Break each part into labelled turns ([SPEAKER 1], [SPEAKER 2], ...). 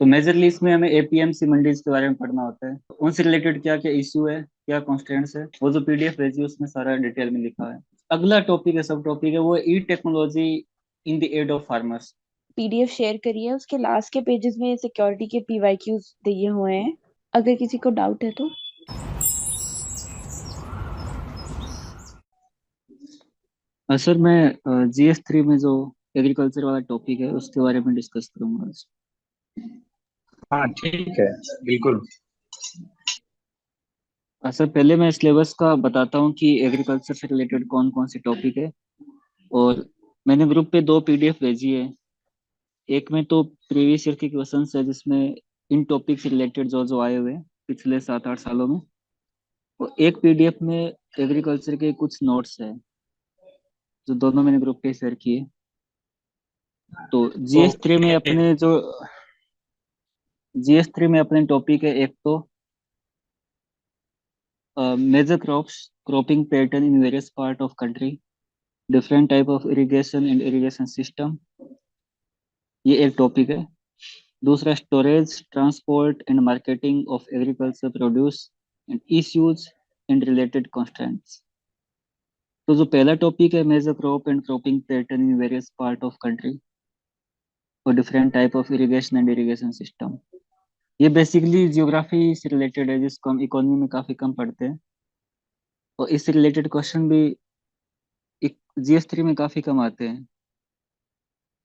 [SPEAKER 1] तो मेजरली इसमें हमें एपीएमसी मंडीज के बारे में पढ़ना होता है। तो उनसे रिलेटेड क्या क्या इश्यू है, क्या कॉन्स्टेंट्स है, वो जो पीडीएफ भेजी है उसमें सारा डिटेल में लिखा है। अगला टॉपिक है, सब टॉपिक है, वो e technology in the aid of farmers.
[SPEAKER 2] PDF share करिए, उसके लास्ट के पेजेस में सिक्योरिटी के पीवाईक्यूज दिए हुए हैं, अगर किसी को डाउट है तो।
[SPEAKER 1] सर मैं जीएस 3 में जो एग्रीकल्चर वाला टॉपिक है उसके बारे में डिस्कस करूंगा आज।
[SPEAKER 3] हाँ ठीक है, बिल्कुल।
[SPEAKER 1] सर पहले मैं सिलेबस का बताता हूँ कि एग्रीकल्चर से रिलेटेड कौन कौन से टॉपिक है। और मैंने ग्रुप पे दो पीडीएफ भेजी है। एक में तो प्रीवियस ईयर के क्वेश्चंस है जिसमें इन टॉपिक से रिलेटेड जो जो आए हुए हैं पिछले 7-8 सालों में। और एक पीडीएफ में एग्रीकल्चर के कुछ नोट्स है जो दोनों मैंने ग्रुप पे शेयर किए। तो जीएस 3 में
[SPEAKER 3] ओके।
[SPEAKER 1] अपने जो जीएस 3 में अपने टॉपिक है, एक तो major crops, cropping pattern in various part of country, different type of irrigation and irrigation system, ये एक टॉपिक है। दूसरा storage, transport and marketing of agriculture produce and issues and related constraints. तो जो पहला टॉपिक है, major crop and cropping pattern in various part of country और different type of irrigation and irrigation system, ये basically geography से related है जिसको हम इकोनॉमी में काफी कम पढ़ते हैं। और इससे रिलेटेड क्वेश्चन भी जीएस 3 में काफी कम आते हैं।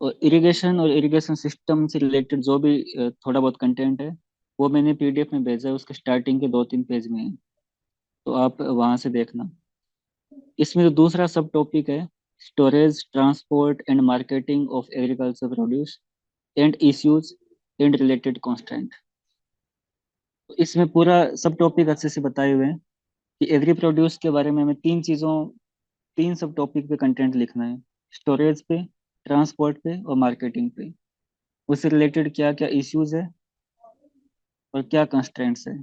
[SPEAKER 1] और इरिगेशन और इरिगेशन सिस्टम से रिलेटेड जो भी थोड़ा बहुत कंटेंट है वो मैंने पीडीएफ में भेजा है, उसके स्टार्टिंग के 2-3 पेज में है, तो आप वहां से देखना। इसमें जो दूसरा सब टॉपिक है, storage, transport and marketing of agriculture produce and issues and related constant. इसमें पूरा सब टॉपिक अच्छे से बताए हुए हैं कि एग्री प्रोड्यूस के बारे में हमें तीन सब टॉपिक पे कंटेंट लिखना है। स्टोरेज पे, ट्रांसपोर्ट पे और मार्केटिंग पे, उससे रिलेटेड क्या क्या इश्यूज है और क्या कंस्ट्रेंट्स है।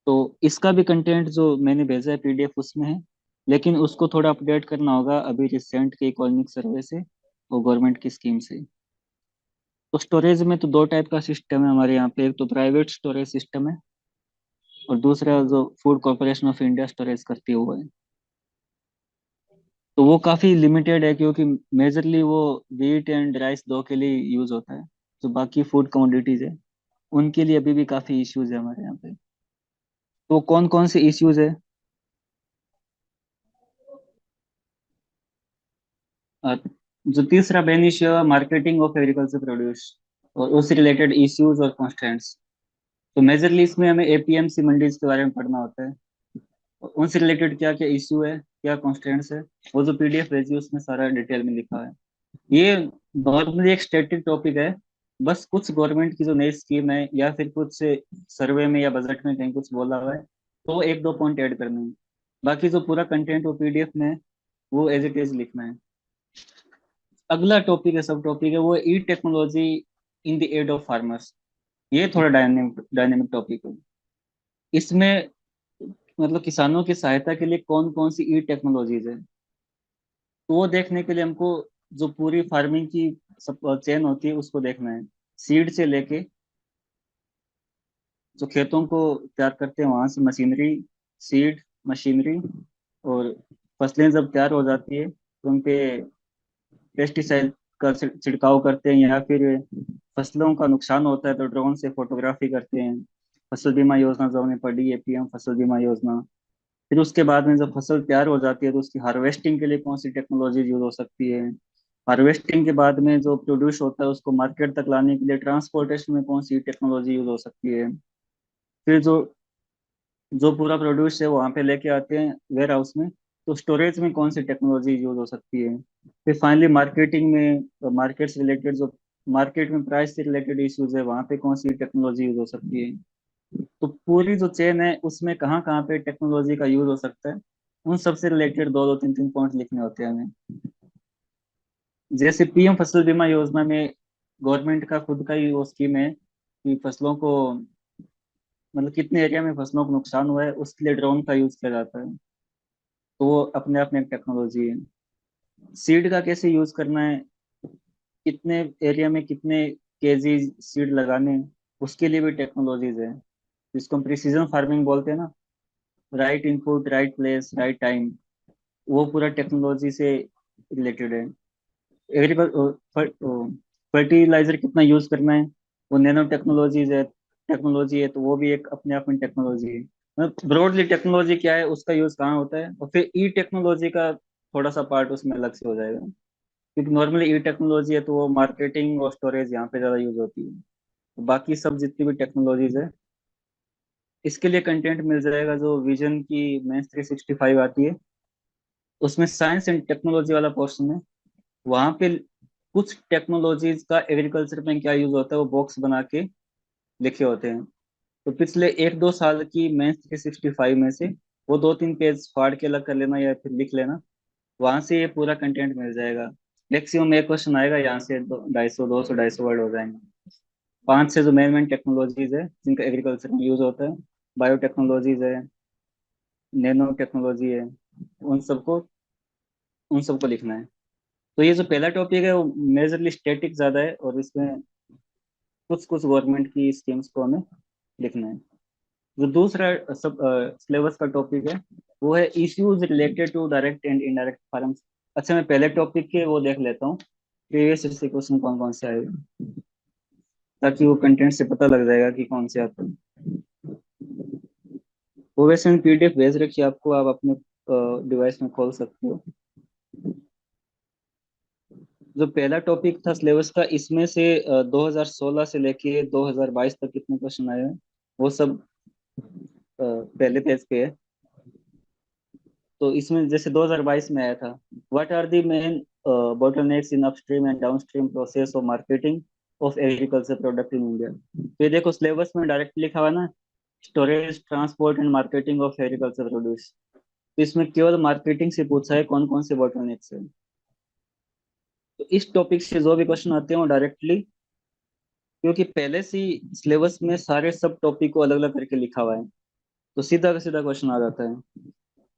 [SPEAKER 1] तो इसका भी कंटेंट जो मैंने भेजा है पीडीएफ उसमें है, लेकिन उसको थोड़ा अपडेट करना होगा अभी रिसेंट के इकोनॉमिक सर्वे से और गवर्नमेंट की स्कीम से। तो स्टोरेज में तो दो टाइप का सिस्टम है हमारे यहाँ पे, एक तो प्राइवेट स्टोरेज सिस्टम है और दूसरा जो food corporation of India storage करती है वो है। तो वो काफी लिमिटेड है क्योंकि मेजरली वो वीट एंड राइस दो के लिए यूज होता है। जो बाकी फूड कमोडिटीज है उनके लिए अभी भी काफी इश्यूज है हमारे यहाँ पे। तो कौन कौन से इश्यूज है? अ, जो तीसरा मेन इश्यू है, मार्केटिंग ऑफ एग्रीकल्चर प्रोड्यूस और उससे रिलेटेड इश्यूज और कॉन्स्टेंट्स। तो मेजरली इसमें हमें एपीएमसी मंडीज के बारे में पढ़ना होता है। और उनसे रिलेटेड क्या क्या इश्यू है, क्या कॉन्स्टेंट्स है, वो जो पीडीएफ भेजी है उसमें सारा डिटेल में लिखा है। ये नॉर्मली एक स्टैटिक टॉपिक है। बस कुछ गवर्नमेंट की जो नई स्कीम है या फिर कुछ सर्वे में या बजट में कहीं कुछ बोला हुआ है तो एक दो पॉइंट ऐड करने हैं। बाकी जो पूरा कंटेंट वो पीडीएफ में है, वो एज इट इज लिखना है। अगला टॉपिक है, सब टॉपिक है, वो e technology in the aid of farmers. ये थोड़ा डायनेमिक डायनेमिक टॉपिक है। इसमें मतलब किसानों की सहायता के लिए कौन कौन सी ई टेक्नोलॉजीज है, तो वो देखने के लिए हमको जो पूरी फार्मिंग की सब चेन होती है उसको देखना है। सीड से लेके जो खेतों को तैयार करते हैं वहां से मशीनरी, सीड, मशीनरी, और फसलें जब तैयार हो जाती है तो उनपे पेस्टिसाइड का छिड़काव करते हैं, या फिर फसलों का नुकसान होता है तो ड्रोन से फोटोग्राफी करते हैं। फसल बीमा योजना जो हमने पढ़ी है, पीएम फसल बीमा योजना। फिर उसके बाद में जब फसल तैयार हो जाती है तो उसकी हार्वेस्टिंग के लिए कौन सी टेक्नोलॉजी यूज हो सकती है। हार्वेस्टिंग के बाद में जो प्रोड्यूस होता है उसको मार्केट तक लाने के लिए ट्रांसपोर्टेशन में कौन सी टेक्नोलॉजी यूज हो सकती है। फिर जो जो पूरा प्रोड्यूस है वो वहाँ पे लेके आते हैं वेयर हाउस में, तो स्टोरेज में कौन सी टेक्नोलॉजी यूज हो सकती है। फिर फाइनली मार्केटिंग में, मार्केट से रिलेटेड जो मार्केट में प्राइस से रिलेटेड इश्यूज है वहाँ पे कौन सी टेक्नोलॉजी यूज हो सकती है। तो पूरी जो चेन है उसमें कहाँ कहाँ पे टेक्नोलॉजी का यूज हो सकता है, उन सब से रिलेटेड दो दो तीन तीन पॉइंट लिखने होते हैं हमें। जैसे पीएम फसल बीमा योजना में गवर्नमेंट का खुद का ही वो स्कीम है कि फसलों को मतलब कितने एरिया में फसलों को नुकसान हुआ है उसके लिए ड्रोन का यूज किया जाता है। तो वो अपने आप में एक टेक्नोलॉजी है। सीड का कैसे यूज करना है, कितने एरिया में कितने केजी सीड लगाने, उसके लिए भी टेक्नोलॉजीज है, जिसको हम प्रिसीजन फार्मिंग बोलते हैं ना, right input right place right time, वो पूरा टेक्नोलॉजी से रिलेटेड है। एग्रीकल्चर फर्टिलाइजर कितना यूज करना है, वो नैनो टेक्नोलॉजी है, तो वो भी एक अपने आप में टेक्नोलॉजी है। मतलब ब्रॉडली टेक्नोलॉजी क्या है, उसका यूज कहाँ होता है, और फिर ई टेक्नोलॉजी का थोड़ा सा पार्ट उसमें अलग से हो जाएगा, क्योंकि नॉर्मली ई टेक्नोलॉजी है तो वो मार्केटिंग और स्टोरेज यहाँ पे ज्यादा यूज होती है। तो बाकी सब जितनी भी टेक्नोलॉजीज है, इसके लिए कंटेंट मिल जाएगा जो विजन की मेंस 365 आती है, उसमें साइंस एंड टेक्नोलॉजी वाला पोर्शन है। वहां पे कुछ टेक्नोलॉजीज का एग्रीकल्चर में क्या यूज होता है वो बॉक्स बना के लिखे होते हैं। तो पिछले 1-2 साल की मेंस 365 में से वो 2-3 पेज फाड़ के अलग कर लेना या फिर लिख लेना, वहां से ये पूरा कंटेंट मिल जाएगा। मैक्सिमम एक क्वेश्चन आएगा, यहाँ से 250 200 250 वर्ड हो जाएंगे। 5 से जो मेन मेन टेक्नोलॉजीज है जिनका एग्रीकल्चर में यूज होता है, बायोटेक्नोलॉजीज है, नैनो टेक्नोलॉजी है, उन सबको उन सबको लिखना है। तो ये जो पहला टॉपिक है वो मेजरली स्टैटिक ज्यादा है, और इसमें कुछ कुछ गवर्नमेंट की स्कीम्स को हमें लिखना है। जो दूसरा सब सिलेबस का टॉपिक है, वो है issues related to direct and indirect farms. अच्छा, मैं पहले टॉपिक के वो देख लेता हूँ, प्रीवियस ईयर से क्वेश्चन कौन कौन से आए, ताकि वो कंटेंट से पता लग जाएगा कि कौन से आते हैं। वो वैसे पीडीएफ भेज रखी है आपको, आप अपने डिवाइस में खोल सकते हो। जो पहला टॉपिक था सिलेबस का, इसमें से 2016 से लेके 2022 तक कितने क्वेश्चन आए हैं वो सब पहले पेज पे है। तो इसमें जैसे 2022 में आया था, what are the main bottlenecks in upstream and downstream process of marketing of agriculture product in India. तो ये देखो सिलेबस में डायरेक्ट लिखा हुआ ना, storage transport and marketing of agriculture produce. तो इसमें केवल मार्केटिंग से पूछा है कौन कौन से बोटलनेक्स है। तो इस टॉपिक से जो भी क्वेश्चन आते हैं वो डायरेक्टली, क्योंकि पहले से ही सिलेबस में सारे सब टॉपिक को अलग अलग करके लिखा हुआ है, तो सीधा का सीधा क्वेश्चन आ जाता है।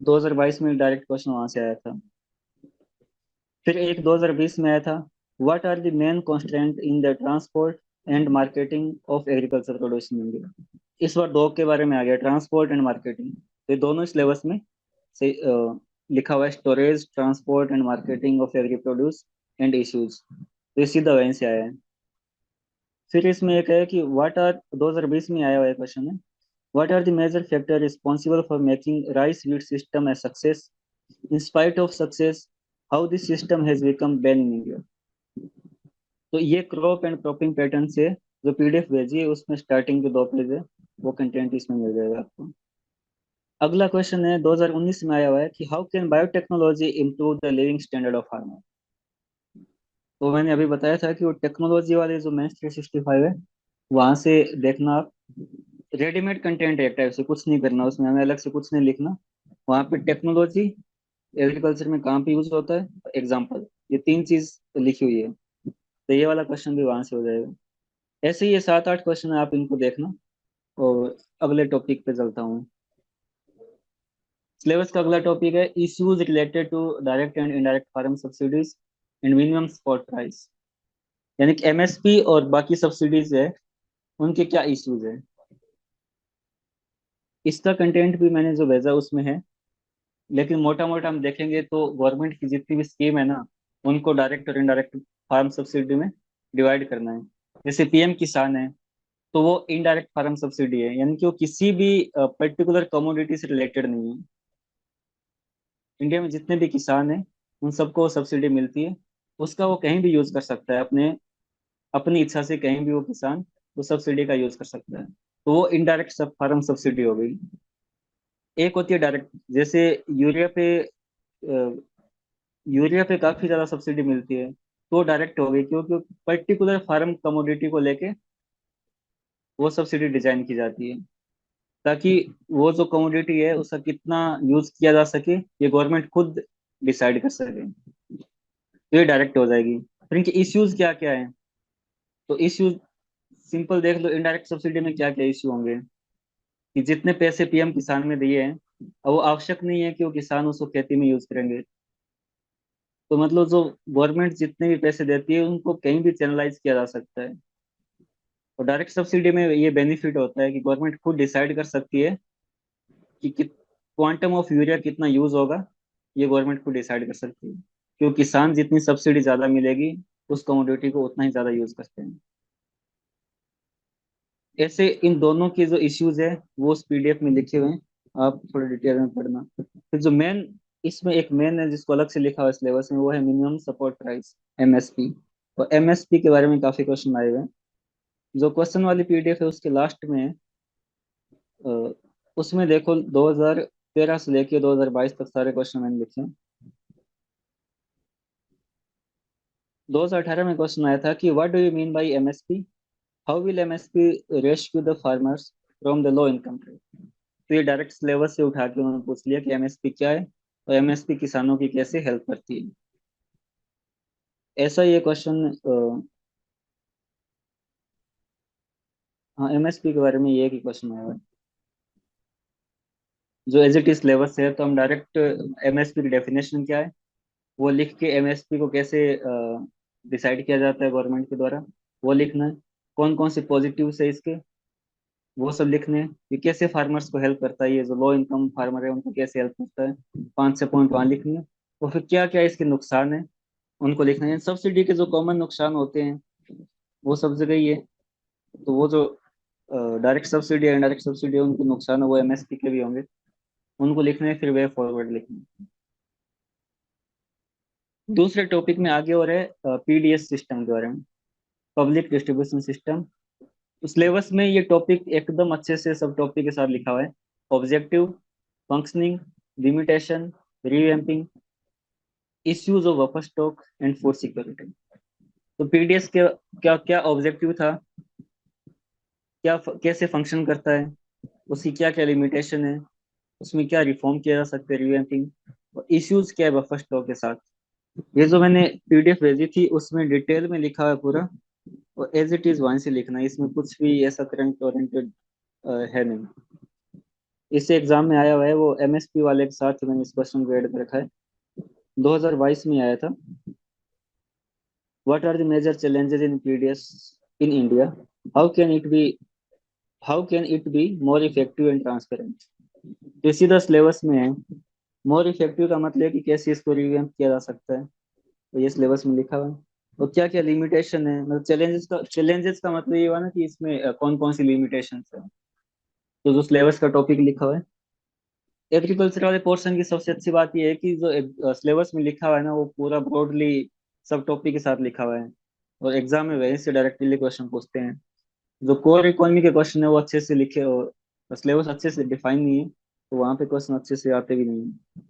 [SPEAKER 1] 2022 में डायरेक्ट क्वेश्चन वहां से आया था। फिर एक 2020 में आया था, what are the main constraint in the transport and marketing of agriculture produce in India. इस बार दो के बारे में आ गया, ट्रांसपोर्ट एंड मार्केटिंग। तो ये दोनों सिलेबस में से लिखा हुआ है, storage transport and marketing of agri produce and issues. तो ये सीधा वहीं से आया है। फिर इसमें एक है कि व्हाट आर, 2020 में आया हुआ है क्वेश्चन है, what are the major factor responsible for making rice wheat system a success, in spite of success how this system has become bane in India. तो ये क्रॉप एंड क्रॉपिंग पैटर्न से जो PDF भेजी है, उसमें starting के 2 page है, वो कंटेंट इसमें मिल जाएगा आपको। अगला क्वेश्चन है 2019 में आया हुआ है कि how can biotechnology improve the living standard of farmer. तो मैंने अभी बताया था कि वो टेक्नोलॉजी वाले जो मैथ्स 365 है, वहां से देखना आप। रेडीमेड कंटेंट है एक टाइप से, कुछ नहीं करना उसमें, हमें अलग से कुछ नहीं लिखना। वहां पे टेक्नोलॉजी एग्रीकल्चर में कहाँ पे यूज होता है, एग्जाम्पल, ये 3 चीज लिखी हुई है। तो ये वाला क्वेश्चन भी वहां से हो जाएगा। ऐसे ही ये 7-8 क्वेश्चन है, आप इनको देखना। और अगले टॉपिक पे चलता हूँ। सिलेबस का अगला टॉपिक है issues related to direct and indirect farm subsidies and minimum support price. यानी कि एमएसपी और बाकी सब्सिडीज है, उनके क्या इश्यूज है। इसका कंटेंट भी मैंने जो भेजा उसमें है, लेकिन मोटा मोटा हम देखेंगे तो गवर्नमेंट की जितनी भी स्कीम है ना, उनको डायरेक्ट और इनडायरेक्ट फार्म सब्सिडी में डिवाइड करना है। जैसे पीएम किसान है, तो वो इनडायरेक्ट फार्म सब्सिडी है, यानी कि वो किसी भी पर्टिकुलर कमोडिटी से रिलेटेड नहीं है। इंडिया में जितने भी किसान हैं, उन सबको सब्सिडी मिलती है। उसका वो कहीं भी यूज कर सकता है, अपने अपनी इच्छा से कहीं भी वो किसान वो सब्सिडी का यूज कर सकता है। तो वो इनडायरेक्ट सब फार्म सब्सिडी हो गई। एक होती है डायरेक्ट, जैसे यूरिया पे यूरिया पे काफी ज्यादा सब्सिडी मिलती है, तो डायरेक्ट हो गई, क्योंकि पर्टिकुलर फार्म कमोडिटी को लेके वो सब्सिडी डिजाइन की जाती है, ताकि वो जो कमोडिटी है उसका कितना यूज किया जा सके ये गवर्नमेंट खुद डिसाइड कर सके। तो ये डायरेक्ट हो जाएगी। फिर इनके इश्यूज क्या क्या है, तो इश्यूज सिंपल देख लो, इनडायरेक्ट सब्सिडी में क्या क्या इश्यू होंगे, कि जितने पैसे पीएम किसान में दिए हैं, अब वो आवश्यक नहीं है कि वो किसान उसको खेती में यूज करेंगे। तो मतलब जो गवर्नमेंट जितने भी पैसे देती है, उनको कहीं भी चैनलाइज किया जा सकता है। और डायरेक्ट सब्सिडी में ये बेनिफिट होता है कि गवर्नमेंट खुद डिसाइड कर सकती है कि क्वांटम ऑफ यूरिया कितना यूज होगा, ये गवर्नमेंट खुद डिसाइड कर सकती है, क्योंकि किसान जितनी सब्सिडी ज्यादा मिलेगी उस कमोडिटी को उतना ही ज्यादा यूज करते हैं। ऐसे इन दोनों के जो इश्यूज है वो उस पीडीएफ में लिखे हुए हैं, आप थोड़ा डिटेल में पढ़ना। फिर जो मेन, इसमें एक मेन है जिसको अलग से लिखा हुआ है सिलेबस में, वो है मिनिमम सपोर्ट प्राइस, एमएसपी। और एमएसपी के बारे में काफी क्वेश्चन आए हुए हैं। जो क्वेश्चन वाली पीडीएफ है उसके लास्ट में अ, उसमें देखो 2013 से लेके 2022 तक सारे क्वेश्चन मैंने लिखे हैं। 2018 में क्वेश्चन आया था कि what do you mean by MSP, how will MSP rescue the farmers from the low income trap. तो ये डायरेक्ट सिलेबस से उठा के उन्होंने पूछ लिया कि एमएसपी क्या है और एमएसपी किसानों की कैसे हेल्प करती है। ऐसा ये क्वेश्चन, हाँ एमएसपी के बारे में ये एक ही क्वेश्चन आया हुआ है जो एज इट इज सिलेबस है। तो हम डायरेक्ट एमएसपी की डेफिनेशन क्या है वो लिख के, एमएसपी को कैसे डिसाइड किया जाता है गवर्नमेंट के द्वारा वो लिखना है, कौन कौन से पॉजिटिव है इसके वो सब लिखने हैं, ये कैसे फार्मर्स को हेल्प करता है, ये जो लो इनकम फार्मर है उनको कैसे हेल्प करता है, 5 6 पॉइंट वहाँ लिखने हैं। और फिर क्या क्या इसके नुकसान है उनको लिखना है। सब्सिडी के जो कॉमन नुकसान होते हैं वो सब जगह ही है। तो वो जो डायरेक्ट सब्सिडी है, इनडायरेक्ट सब्सिडी है, उनके नुकसान है वो एमएसपी के भी होंगे, उनको लिखने हैं, फिर वे फॉरवर्ड लिखने हैं। दूसरे टॉपिक में आगे और है पीडीएस सिस्टम के बारे में, पब्लिक डिस्ट्रीब्यूशन सिस्टम। सिलेबस में ये टॉपिक एकदम अच्छे से सब टॉपिक के साथ लिखा हुआ है। Objective, functioning, limitation, revamping, issues of buffer stock and food security. तो पीडीएस के क्या क्या ऑब्जेक्टिव था, कैसे फंक्शन करता है, उसकी क्या क्या लिमिटेशन है, उसमें क्या रिफॉर्म किया जा सकता है, रिवैम्पिंग, और इश्यूज क्या है बफर स्टॉक के साथ। ये जो मैंने पीडीएफ भेजी थी उसमें डिटेल में लिखा है पूरा, और एज इट इज वहीं से लिखना है, इसमें कुछ भी ऐसा करंट ओरिएंटेड है नहीं। इससे एग्जाम में आया हुआ है, वो एमएसपी वाले के साथ मैंने इस क्वेश्चन को ऐड कर रखा है, 2022 में आया था। What are the major challenges in PDS in India, how can it be how can it be more effective and transparent. ये सीधा सिलेबस में है। मोर इफेक्टिव का मतलब है कि कैसे इसको रिवैम्प किया जा सकता है, तो ये सिलेबस में लिखा हुआ है। और क्या क्या लिमिटेशन है, मतलब चैलेंजेस का मतलब ये हुआ ना कि इसमें कौन कौन सी लिमिटेशन है, तो जो सिलेबस का टॉपिक लिखा हुआ है। एग्रीकल्चर वाले पोर्शन की सबसे अच्छी बात यह है कि जो सिलेबस में लिखा हुआ है ना वो पूरा ब्रॉडली सब टॉपिक के साथ लिखा हुआ है, और एग्जाम में वहीं से डायरेक्टली क्वेश्चन पूछते हैं। जो कोर इकोनॉमी के क्वेश्चन है वो अच्छे से लिखे, और सिलेबस अच्छे से डिफाइन नहीं है, तो वहाँ पे क्वेश्चन अच्छे से आते भी नहीं है।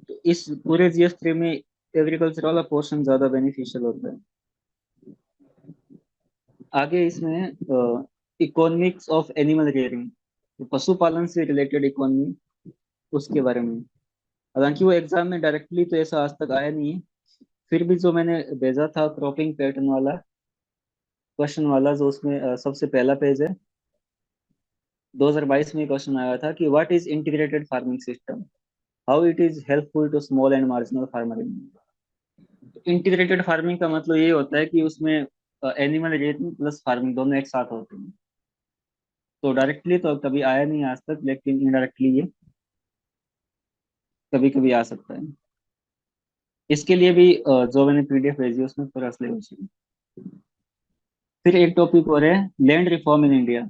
[SPEAKER 1] तो इस पूरे जीएस 3 में एग्रीकल्चर वाला पोर्शन ज्यादा बेनिफिशियल होता है। आगे इसमें इकोनॉमिक्स ऑफ एनिमल रियरिंग, पशुपालन से रिलेटेड इकोनॉमी, उसके बारे में। हालांकि वो एग्जाम में डायरेक्टली तो ऐसा आज तक आया नहीं है, फिर भी जो मैंने भेजा था क्रॉपिंग पैटर्न वाला क्वेश्चन वाला, जो उसमें सबसे पहला पेज है, 2022 में क्वेश्चन आया था कि what is integrated farming system, how it is helpful to small and marginal farmer in. Integrated farming का मतलब ये होता है कि उसमें एनिमल रेयरिंग प्लस फार्मिंग दोनों एक साथ होते हैं। तो डायरेक्टली तो कभी आया नहीं आज तक, लेकिन इनडायरेक्टली ये कभी कभी आ सकता है। इसके लिए भी जो मैंने पीडीएफ भेजी है उसमें पूरा सिलेबस है। फिर एक टॉपिक और है, लैंड रिफॉर्म इन इंडिया।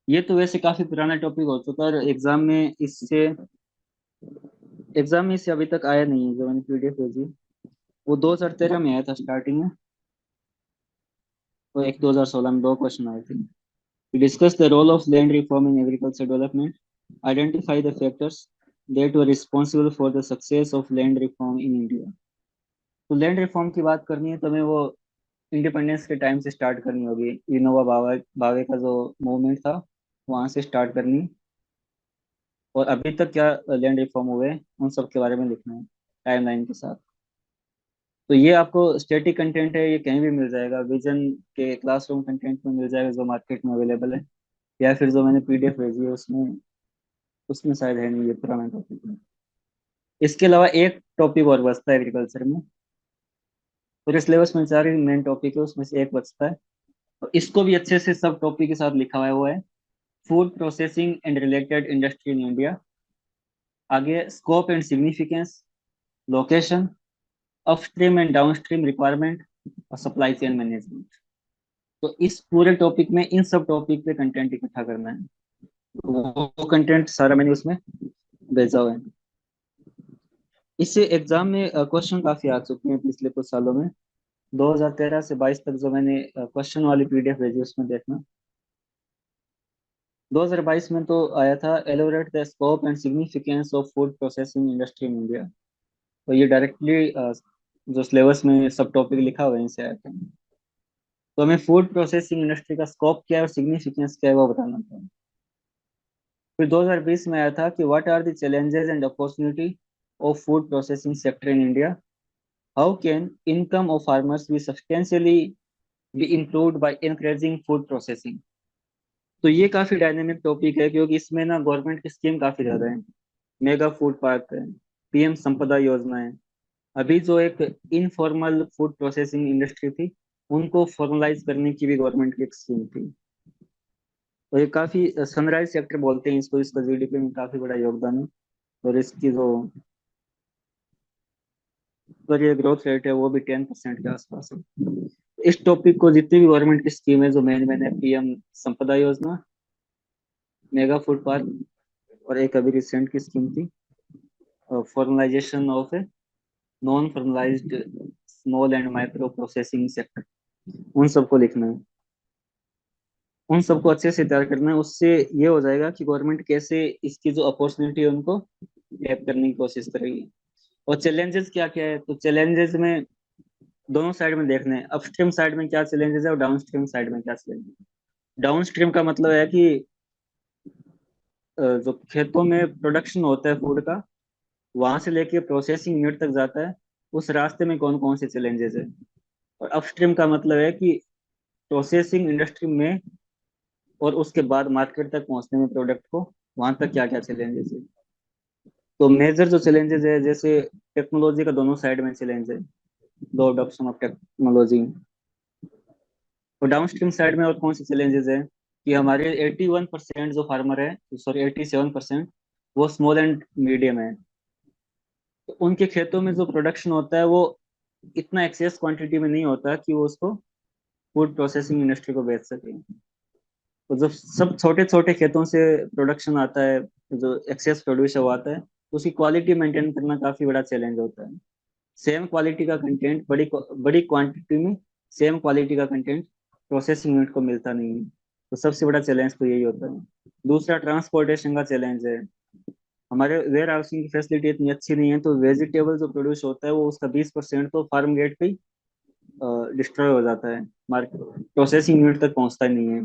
[SPEAKER 1] ये तो वैसे काफी पुराना टॉपिक हो चुका है, और एग्जाम में इससे अभी तक आया नहीं है। जो मैंने पीडीएफ भेजी वो 2013 में आया था स्टार्टिंग में, और एक 2016 में, दो क्वेश्चन आए थे। Discuss the role of land reform in agriculture development, identify the factors that were responsible for the success of land reform in India. तो लैंड रिफॉर्म की बात करनी है तो हमें वो इंडिपेंडेंस के टाइम से स्टार्ट करनी होगी, विनोबा भावे भावे का जो मूवमेंट था वहां से स्टार्ट करनी, और अभी तक क्या लैंड रिफॉर्म हुए उन सब के बारे में लिखना है टाइमलाइन के साथ। तो ये आपको स्टैटिक कंटेंट है, ये कहीं भी मिल जाएगा, विजन के क्लासरूम कंटेंट में मिल जाएगा जो मार्केट में अवेलेबल है, या फिर जो मैंने पीडीएफ भेजी है उसमें उसमें शायद है नहीं, ये पुराना टॉपिक है। इसके अलावा एक टॉपिक और बचता है एग्रीकल्चर में, पूरे सिलेबस में 4 ही मेन टॉपिक है, उसमें से एक बचता है, तो इसको भी अच्छे से सब टॉपिक के साथ लिखा हुआ है, वो है food processing and related industry in India. आगे scope and significance, location, upstream and downstream requirement और सप्लाई चेन मैनेजमेंट। तो इस पूरे टॉपिक में इन सब टॉपिक पे कंटेंट इकट्ठा करना है। वो कंटेंट सारा मैंने उसमें भेजा हुआ है। इससे एग्जाम में क्वेश्चन काफी आ चुके हैं पिछले कुछ सालों में। 2013 से 22 तक जो मैंने क्वेश्चन वाली पीडीएफ भेजी उसमें देखना। 2022 में तो आया था elaborate the scope and significance of food processing industry in India. तो ये डायरेक्टली जो सिलेबस में सब टॉपिक लिखा हुआ है इनसे आया था। तो हमें फूड प्रोसेसिंग इंडस्ट्री का स्कोप क्या है और सिग्निफिकेंस क्या है वो बताना था। फिर 2020 में आया था कि what are the challenges and opportunity of food processing sector in India, how can income of farmers be substantially be improved by encouraging food processing. तो ये काफी डायनेमिक टॉपिक है क्योंकि इसमें ना गवर्नमेंट की स्कीम काफी ज्यादा है। मेगा फूड पार्क है, पीएम संपदा योजना है। अभी जो एक इनफॉर्मल फूड प्रोसेसिंग इंडस्ट्री थी उनको फॉर्मलाइज करने की भी गवर्नमेंट की एक स्कीम थी। तो ये काफी सनराइज सेक्टर बोलते हैं इसको, इसका जीडीपी में काफी बड़ा योगदान है। और इसकी जो पर ये ग्रोथ रेट है वो भी 10% के आसपास है। इस टॉपिक को जितनी भी गवर्नमेंट की स्कीम है जो मेन मेन है, पीएम संपदा योजना, मेगा फूड पार्क, और एक अभी रिसेंट की स्कीम थी formalisation of non formalised small and micro processing sector, उन सबको लिखना है। उन सबको अच्छे से तैयार करना है। उससे ये हो जाएगा कि गवर्नमेंट कैसे इसकी जो अपॉर्चुनिटी है उनको टैप करने की कोशिश करेगी। और चैलेंजेस क्या क्या है, तो चैलेंजेस में दोनों साइड में देखने हैं, अपस्ट्रीम साइड में क्या चैलेंजेस है और डाउनस्ट्रीम साइड में क्या चैलेंजेस है। डाउनस्ट्रीम का मतलब है कि जो खेतों में प्रोडक्शन होता है फूड का, वहां से लेके प्रोसेसिंग यूनिट तक जाता है, उस रास्ते में कौन कौन से चैलेंजेस है। और अपस्ट्रीम का मतलब है कि प्रोसेसिंग इंडस्ट्री में और उसके बाद मार्केट तक पहुंचने में प्रोडक्ट को, वहां तक क्या क्या चैलेंजेस है। तो मेजर जो चैलेंजेस है, जैसे टेक्नोलॉजी का दोनों साइड में चैलेंज है, लो अडॉप्शन ऑफ टेक्नोलॉजी। और डाउनस्ट्रीम साइड में और कौन से चैलेंजेस है कि हमारे 81% जो फार्मर है, सॉरी 87%, वो स्मॉल एंड मीडियम है। तो उनके खेतों में जो प्रोडक्शन होता है वो इतना एक्सेस क्वांटिटी में नहीं होता कि वो उसको फूड प्रोसेसिंग इंडस्ट्री को बेच सके। तो जब सब छोटे छोटे खेतों से प्रोडक्शन आता है, जो एक्सेस प्रोड्यूस वो आता है, तो उसकी क्वालिटी मेंटेन करना काफी बड़ा चैलेंज होता है। सेम क्वालिटी का कंटेंट बड़ी बड़ी क्वांटिटी में सेम क्वालिटी का कंटेंट प्रोसेसिंग यूनिट को मिलता नहीं है। तो सबसे बड़ा चैलेंज तो यही होता है। दूसरा ट्रांसपोर्टेशन का चैलेंज है। हमारे वेयर हाउसिंग की फैसिलिटी इतनी अच्छी नहीं है, तो वेजिटेबल जो प्रोड्यूस होता है वो उसका 20% तो फार्म गेट पे ही डिस्ट्रॉय हो जाता है, मार्केट प्रोसेसिंग यूनिट तक पहुंचता ही नहीं है।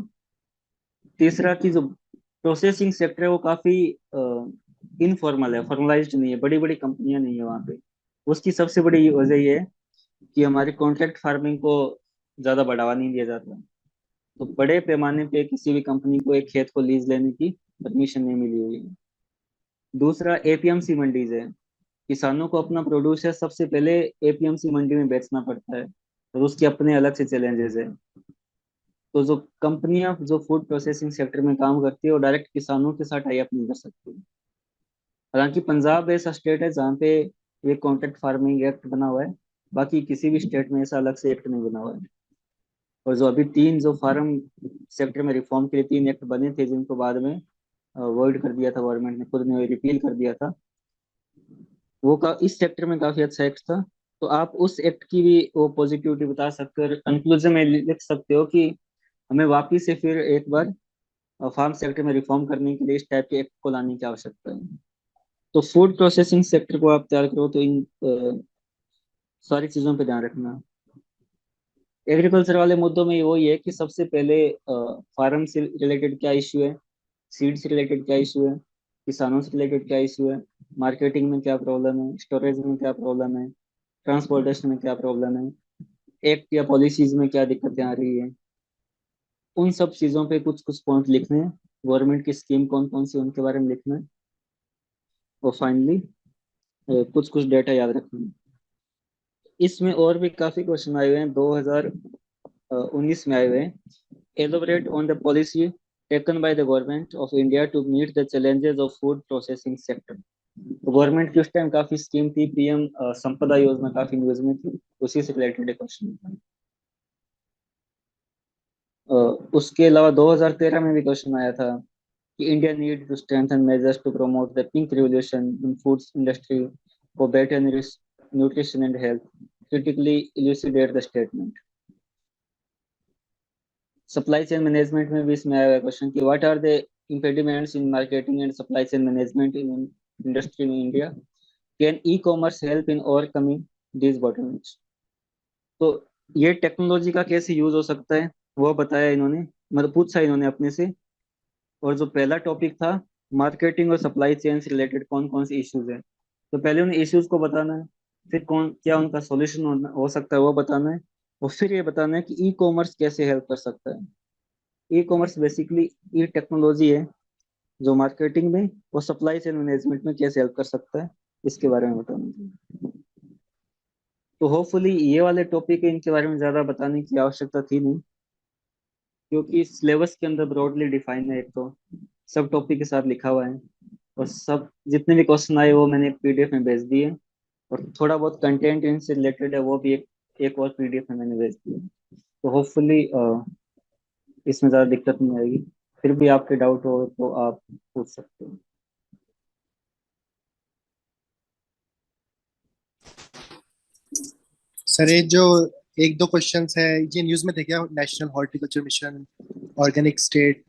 [SPEAKER 1] तीसरा कि जो प्रोसेसिंग सेक्टर है वो काफी इनफॉर्मल है, फॉर्मलाइज्ड नहीं है, बड़ी बड़ी कंपनियां नहीं है वहाँ पे। उसकी सबसे बड़ी वजह ये है कि हमारी कॉन्ट्रैक्ट फार्मिंग को ज्यादा बढ़ावा नहीं दिया जाता। तो बड़े पैमाने पे किसी भी कंपनी को एक खेत को लीज लेने की परमिशन नहीं मिली हुई है। दूसरा एपीएमसी मंडीज है। किसानों को अपना प्रोड्यूस है सबसे पहले एपीएमसी मंडी में बेचना पड़ता है, और उसके अपने अलग से चैलेंजेस है। तो जो कंपनियां जो फूड प्रोसेसिंग सेक्टर में काम करती है वो डायरेक्ट किसानों के साथ टाई अप नहीं कर सकती। हालांकि पंजाब ऐसा स्टेट है जहाँ पे ये कॉन्ट्रैक्ट फार्मिंग एक्ट बना हुआ है, बाकी किसी भी स्टेट में ऐसा अलग से एक्ट नहीं बना हुआ है। और जो अभी तीन जो फार्म सेक्टर में रिफॉर्म के लिए तीन एक्ट बने थे जिनको बाद में अवॉइड कर दिया था, गवर्नमेंट ने खुद ने रिपील कर दिया था, वो का इस सेक्टर में काफी अच्छा एक्ट था। तो आप उस एक्ट की भी वो पॉजिटिविटी बता सकते हो, कंक्लूजन में लिख सकते हो कि हमें वापिस से फिर एक बार फार्म सेक्टर में रिफॉर्म करने के लिए इस टाइप के एक्ट को लाने की आवश्यकता है। तो फूड प्रोसेसिंग सेक्टर को आप तैयार करो तो इन सारी चीजों पे ध्यान रखना। एग्रीकल्चर वाले मुद्दों में वही है कि सबसे पहले फार्म से रिलेटेड क्या इश्यू है, सीड से रिलेटेड क्या इशू है, किसानों से रिलेटेड क्या इशू है, मार्केटिंग में क्या प्रॉब्लम है, स्टोरेज में क्या प्रॉब्लम है, ट्रांसपोर्टेशन में क्या प्रॉब्लम है, एक्ट या पॉलिसीज में क्या दिक्कतें आ रही है। उन सब चीज़ों पे कुछ कुछ पॉइंट लिखने हैं। गवर्नमेंट की स्कीम कौन कौन सी उनके बारे में लिखना है। और फाइनली कुछ कुछ डेटा याद रखना है। इसमें और भी काफी क्वेश्चन आए हुए हैं। 2000 19 में आए हुए हैं। Elaborate on the policy taken by the government of India to meet the challenges of food processing sector. Government की उस टाइम काफी स्कीम थी, पीएम संपदा योजना, काफी न्यूज में थी, उसी से रिलेटेड एक क्वेश्चन। उसके अलावा 2013 में भी क्वेश्चन आया था कि India need to strengthen measures to promote the pink revolution in food industry for better nutrition and health, critically elucidate the statement. Supply chain management में भी इसमें आया हुआ क्वेश्चन कि what are the impediments in marketing and supply chain management in industry in India, can e commerce help in overcoming these bottlenecks. तो ये technology का कैसे यूज हो सकता है वो बताया इन्होंने, मतलब पूछा इन्होंने अपने से। और जो पहला टॉपिक था मार्केटिंग और सप्लाई चेन से रिलेटेड कौन कौन से इश्यूज है, तो पहले उन्हें इश्यूज को बताना है, फिर कौन क्या उनका सॉल्यूशन हो सकता है वो बताना है, और फिर ये बताना है कि ई कॉमर्स कैसे हेल्प कर सकता है। ई कॉमर्स बेसिकली ई टेक्नोलॉजी है जो मार्केटिंग में और सप्लाई चेन मैनेजमेंट में कैसे हेल्प कर सकता है, इसके बारे में बताना है। तो होपफुली ये वाले टॉपिक है, इनके बारे में ज्यादा बताने की आवश्यकता थी नहीं, क्योंकि सिलेबस के अंदर ब्रॉडली डिफाइन है, एक तो सब टॉपिक के साथ लिखा हुआ है, और सब जितने भी क्वेश्चन आए वो मैंने पीडीएफ में भेज दिए, और थोड़ा बहुत कंटेंट इनसे रिलेटेड है वो भी एक और पीडीएफ में मैंने भेज दिया। तो होपफुली इसमें ज़्यादा दिक्कत नहीं आएगी। फिर भी आपके डाउट हो तो आप पूछ सकते हो।
[SPEAKER 4] सर ये जो एक दो क्वेश्चंस है ये न्यूज में थे क्या? National horticulture mission, organic state,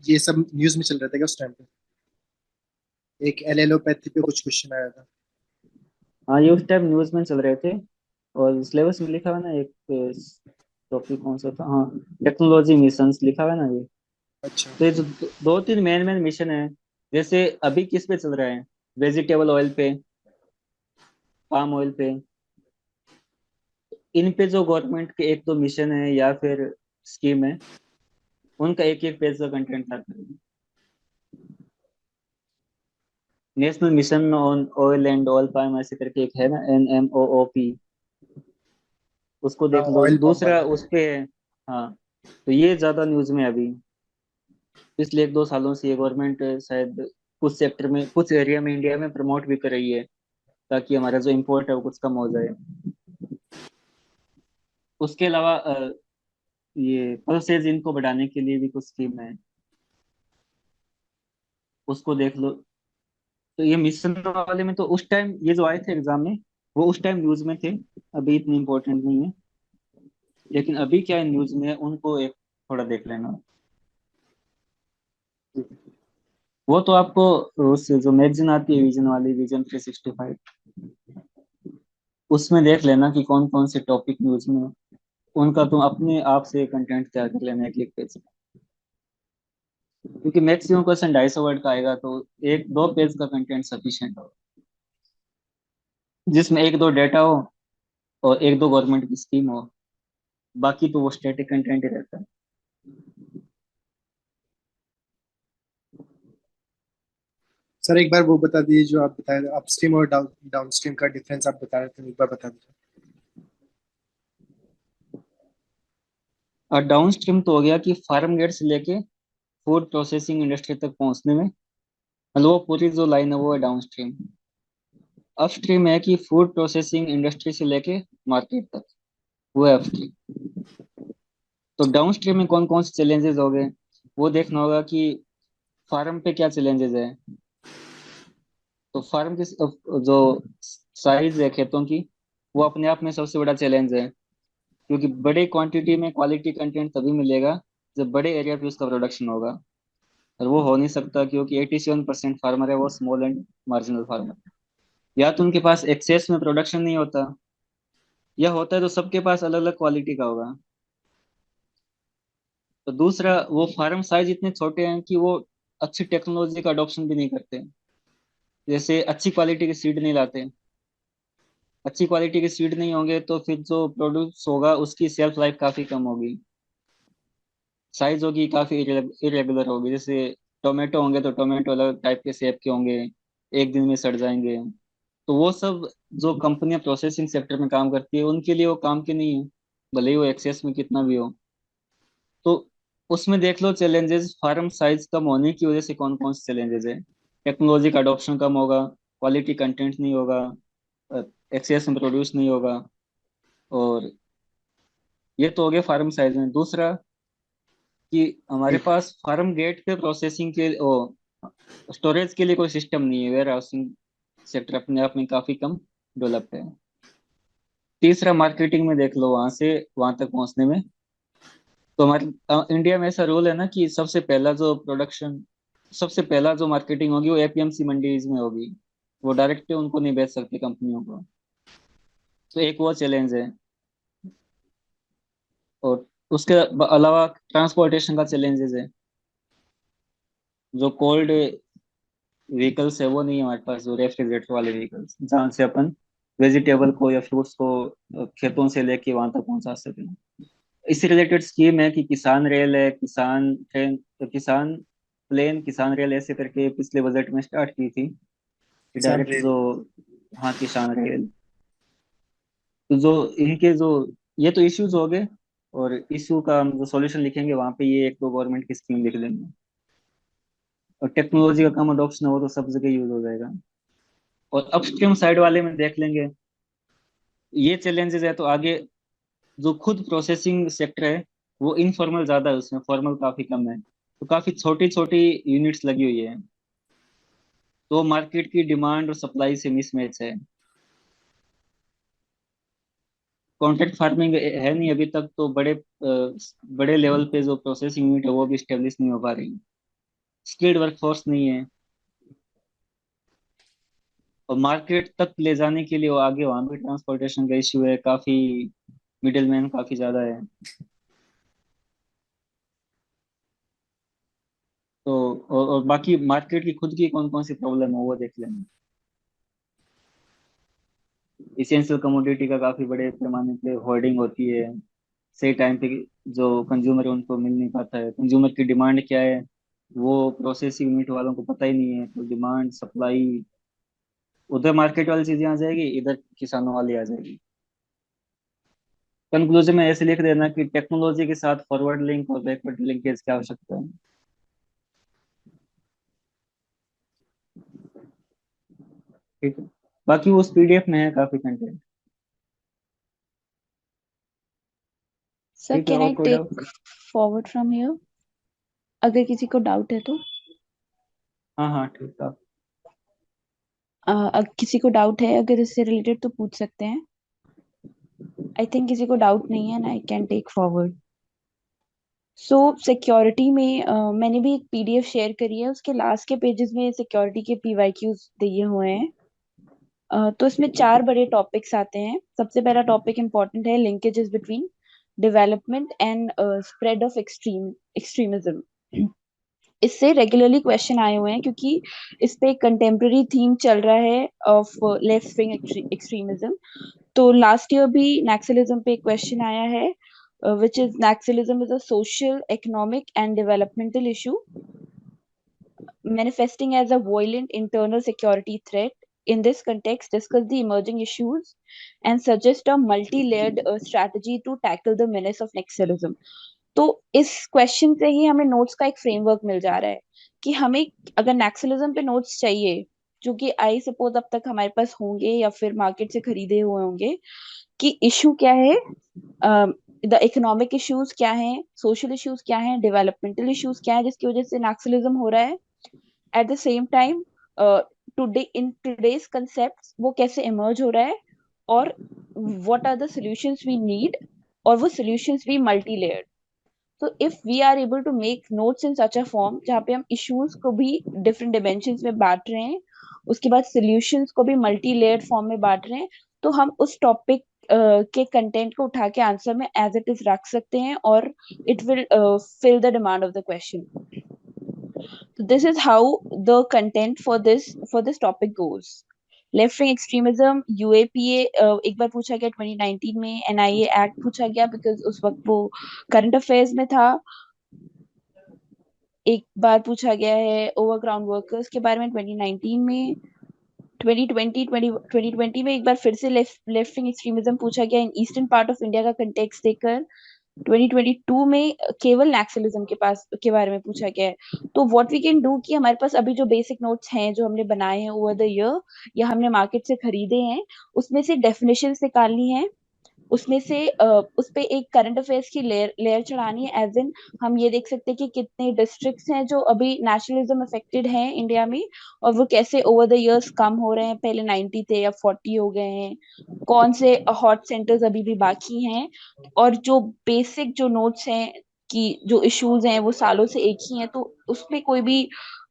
[SPEAKER 4] ये सब न्यूज में चल रहा था क्या उस टाइम पे? एक एलोपैथी पे कुछ क्वेश्चन आया था।
[SPEAKER 1] हाँ, ये उस टाइम न्यूज़ में चल रहे थे, और सिलेबस में लिखा हुआ है ना, एक टॉपिक कौन सा था, हाँ, टेक्नोलॉजी मिशंस लिखा हुआ है ना ये।
[SPEAKER 4] अच्छा।
[SPEAKER 1] तो ये जो दो तीन मेन मेन मिशन है, जैसे अभी किस पे चल रहा है, वेजिटेबल ऑयल पे, पाम ऑयल पे, इन पे जो गवर्नमेंट के एक दो मिशन है या फिर स्कीम है, उनका एक एक पेज का कंटेंट था। National mission on oil and oil palm ऐसे करके एक है ना, NMOOP, उसको
[SPEAKER 4] हाँ,
[SPEAKER 1] देख लो।
[SPEAKER 4] ऑयल पंप
[SPEAKER 1] दूसरा
[SPEAKER 4] वाला।
[SPEAKER 1] उस पे है, हाँ, तो ये ज्यादा न्यूज में है अभी। पिछले एक दो सालों से ये गवर्नमेंट शायद कुछ सेक्टर में, कुछ एरिया में इंडिया में प्रमोट भी कर रही है, ताकि हमारा जो इम्पोर्ट है वो कुछ कम हो जाए। उसके अलावा ये पल्सेज इनको बढ़ाने के लिए भी कुछ स्कीम है, उसको देख लो। तो ये मिशन वाले में तो उस टाइम ये जो आए थे एग्जाम में, वो उस टाइम न्यूज में थे, अभी इतनी इम्पोर्टेंट नहीं है। लेकिन अभी क्या न्यूज में है उनको एक थोड़ा देख लेना। वो तो आपको उस जो मैगजीन आती है विजन वाली, विजन 365, उसमें देख लेना कि कौन कौन से टॉपिक न्यूज में है। उनका तुम अपने आप से कंटेंट तैयार कर लेना एक एक पेज, क्योंकि मैक्सिमम क्वेश्चन 250 वर्ड का आएगा, तो एक दो पेज का कंटेंट सफिशिएंट हो, जिसमें एक दो डेटा हो और एक दो गवर्नमेंट की स्कीम हो, बाकी तो वो स्टैटिक कंटेंट ही रहता है।
[SPEAKER 4] सर एक बार वो बता दीजिए जो आप बताए थे, अपस्ट्रीम और डाउनस्ट्रीम का डिफरेंस आप बता रहे थे, एक बार बता दीजिए।
[SPEAKER 1] और डाउन स्ट्रीम तो हो गया कि फार्म गेट से लेके फूड प्रोसेसिंग इंडस्ट्री तक पहुंचने में, मतलब वो पूरी जो लाइन है वो है डाउन स्ट्रीम। अपस्ट्रीम है कि फूड प्रोसेसिंग इंडस्ट्री से लेके मार्केट तक, वो है अपस्ट्रीम। तो डाउन स्ट्रीम में कौन कौन से चैलेंजेस हो गए, वो देखना होगा कि फार्म पे क्या चैलेंजेस है। तो फार्म की जो साइज है खेतों की, वो अपने आप में सबसे बड़ा चैलेंज है, क्योंकि बड़े क्वांटिटी में क्वालिटी कंटेंट तभी मिलेगा जब बड़े एरिया पे उसका प्रोडक्शन होगा, और वो हो नहीं सकता क्योंकि 87% फार्मर है वो स्मॉल एंड मार्जिनल फार्मर। या तो उनके पास एक्सेस में प्रोडक्शन नहीं होता, या होता है तो सबके पास अलग अलग क्वालिटी का होगा। तो दूसरा, वो फार्म साइज इतने छोटे हैं कि वो अच्छी टेक्नोलॉजी का अडॉप्शन भी नहीं करते, जैसे अच्छी क्वालिटी के सीड नहीं लाते। अच्छी क्वालिटी के सीड नहीं होंगे तो फिर जो प्रोड्यूस होगा उसकी सेल्फ लाइफ काफी कम होगी, साइज होगी काफी इरेगुलर होगी। जैसे टोमेटो होंगे तो टोमेटो अलग टाइप के शेप के होंगे, एक दिन में सड़ जाएंगे। तो वो सब जो कंपनियां प्रोसेसिंग सेक्टर में काम करती है उनके लिए वो काम के नहीं है, भले ही वो एक्सेस में कितना भी हो। तो उसमें देख लो चैलेंजेस, फार्म साइज कम होने की वजह से कौन कौन से चैलेंजेस है। टेक्नोलॉजी का अडॉप्शन कम होगा, क्वालिटी कंटेंट नहीं होगा, एक्सेस में प्रोड्यूस नहीं होगा। और ये तो हो गया फार्म साइज में। दूसरा कि हमारे पास फार्म गेट पे प्रोसेसिंग के ओ स्टोरेज के लिए कोई सिस्टम नहीं है। वेयर हाउसिंग सेक्टर अपने आप में काफी कम डेवलप्ड है। तीसरा मार्केटिंग में देख लो, वहां से वहां तक पहुंचने में, तो हमारे इंडिया में ऐसा रूल है ना कि सबसे पहला जो मार्केटिंग होगी वो एपीएमसी मंडीज में होगी। वो डायरेक्ट उनको नहीं बेच सकते कंपनियों को। तो एक वो चैलेंज है। और उसके अलावा ट्रांसपोर्टेशन का चैलेंजेस है। जो कोल्ड व्हीकल्स है वो नहीं है हमारे पास, जो रेफ्रिजरेटर वाले व्हीकल्स जहाँ से अपन वेजिटेबल को या फ्रूट्स को खेतों से लेके वहां तक पहुंचा सकें। इससे रिलेटेड स्कीम है कि किसान रेल है, किसान ट्रेन, किसान प्लेन, किसान रेल ऐसे करके पिछले बजट में स्टार्ट की थी कि
[SPEAKER 4] किसान
[SPEAKER 1] डायरेक्ट
[SPEAKER 4] रेल।
[SPEAKER 1] जो, हाँ किसान रेल। तो जो इनके जो, ये तो इश्यूज हो गए। और इशू का हम जो सॉल्यूशन लिखेंगे वहां पे ये एक दो गवर्नमेंट की स्कीम लिख देंगे। और टेक्नोलॉजी का कम अडॉप्शन हो तो सब जगह यूज हो जाएगा। और अपस्ट्रीम साइड वाले में देख लेंगे। ये चैलेंजेस है तो आगे जो खुद प्रोसेसिंग सेक्टर है वो इनफॉर्मल ज्यादा है, उसमें फॉर्मल काफी कम है। तो काफी छोटी छोटी यूनिट्स लगी हुई है। तो मार्केट की डिमांड और सप्लाई से मिसमैच है। कॉन्ट्रैक्ट फार्मिंग है नहीं अभी तक, तो बड़े लेवल पे जो प्रोसेसिंग यूनिट है वो भी स्टेब्लिश नहीं हो पा रही। स्किल्ड वर्कफोर्स नहीं है। और मार्केट तक ले जाने के लिए वो आगे वहां भी ट्रांसपोर्टेशन का इश्यू है काफी। मिडिल मैन काफी ज्यादा है। तो और बाकी मार्केट की खुद की कौन कौन सी प्रॉब्लम है वो देख लेंगे। इसेंशियल कमोडिटी का काफी बड़े पैमाने पे होर्डिंग होती है। सही टाइम पे जो कंज्यूमर है उनको मिल नहीं पाता है। कंज्यूमर की डिमांड क्या है वो प्रोसेसिंग यूनिट वालों को पता ही नहीं है। तो डिमांड सप्लाई, उधर मार्केट वाली चीजें आ जाएगी, इधर किसानों वाली आ जाएगी। कंक्लूजन में ऐसे लिख देना कि टेक्नोलॉजी के साथ फॉरवर्ड लिंक और बैकवर्ड लिंकेज की आवश्यकता है। ठीक है। बाकी उस पीडीएफ में है काफी कंटेंट।
[SPEAKER 2] सर
[SPEAKER 1] ठीक है,
[SPEAKER 2] कैन
[SPEAKER 1] और
[SPEAKER 2] आई
[SPEAKER 1] कोई doubt?
[SPEAKER 2] Take forward from here अगर किसी को डाउट है तो?
[SPEAKER 1] हाँ हाँ ठीक है।
[SPEAKER 2] अगर किसी को डाउट है अगर इससे रिलेटेड तो पूछ सकते हैं। आई थिंक किसी को डाउट नहीं है, and I can take forward. So security में मैंने भी एक पीडीएफ शेयर करी है, उसके लास्ट के पेजेस में सिक्योरिटी के पीवाईक्यूज दिए हुए हैं। तो इसमें 4 बड़े टॉपिक्स आते हैं। सबसे पहला टॉपिक इम्पोर्टेंट है, linkages between development and spread of extremism. इससे रेगुलरली क्वेश्चन आए हुए हैं क्योंकि इस पे कंटेम्प्रेरी थीम चल रहा है ऑफ लेफ्ट विंग एक्सट्रीमिज्म। तो लास्ट ईयर भी नक्सलिज्म पे क्वेश्चन आया है, which is Naxalism is a social, economic, and developmental issue manifesting as a violent internal security threat. In this context, discuss the emerging issues and suggest a multi-layered strategy to tackle the menace of Naxalism. तो इस question से ही हमें notes का एक framework मिल जा रहा है कि हमें अगर नक्सलिज्म पे नोट्स चाहिए, जो कि आई सपोज अब तक हमारे पास होंगे या फिर मार्केट से खरीदे हुए होंगे, कि इशू क्या है, द इकोनॉमिक इश्यूज क्या हैं, सोशल इश्यूज क्या हैं, डेवलपमेंटल इश्यूज क्या है जिसकी वजह से नक्सलिज्म हो रहा है। At the same time today in today's concept वो कैसे इमर्ज हो रहा है, और what are the solutions we need, और वो सॉल्यूशंस भी मल्टी लेयर्ड। तो if we are able to make notes in such a form जहाँ पे हम इश्यूज को भी डिफरेंट डिमेंशंस में बांट रहे हैं, उसके बाद सॉल्यूशंस को भी मल्टी लेयर्ड फॉर्म में बांट रहे हैं, तो हम उस टॉपिक के कंटेंट को उठा के आंसर में एज इट इज रख सकते हैं, और it will fill the demand of the question. So this is how the content for this topic goes. Left wing extremism, UAPA एक बार पूछा गया 2019 में, एनआईए एक्ट पूछा गया बिकॉज उस वक्त वो करंट अफेयर्स में था। एक बार पूछा गया है ओवरग्राउंड वर्कर्स के बारे में 2019 में। 2020 में एक बार फिर से लेफ्ट विंग एक्सट्रीमिज्म पूछा गया in eastern part of India का कंटेक्स्ट देकर। 2022 में केवल नैक्सलिज्म के बारे में पूछा गया है। तो व्हाट वी कैन डू कि हमारे पास अभी जो बेसिक नोट्स हैं जो हमने बनाए हैं ओवर द ईयर या हमने मार्केट से खरीदे हैं, उसमें से डेफिनेशंस निकालनी है, उसमें से उस पे एक करंट अफेयर्स की लेयर चढ़ानी है। एज इन हम ये देख सकते हैं कि कितने डिस्ट्रिक्ट्स हैं जो अभी नेशनलिज्म अफेक्टेड हैं इंडिया में, और वो कैसे ओवर द इयर्स कम हो रहे हैं, पहले 90 थे अब 40 हो गए हैं, कौन से हॉट सेंटर्स अभी भी बाकी हैं, और जो बेसिक जो नोट्स हैं कि जो इश्यूज हैं वो सालों से एक ही हैं, तो उसमें कोई भी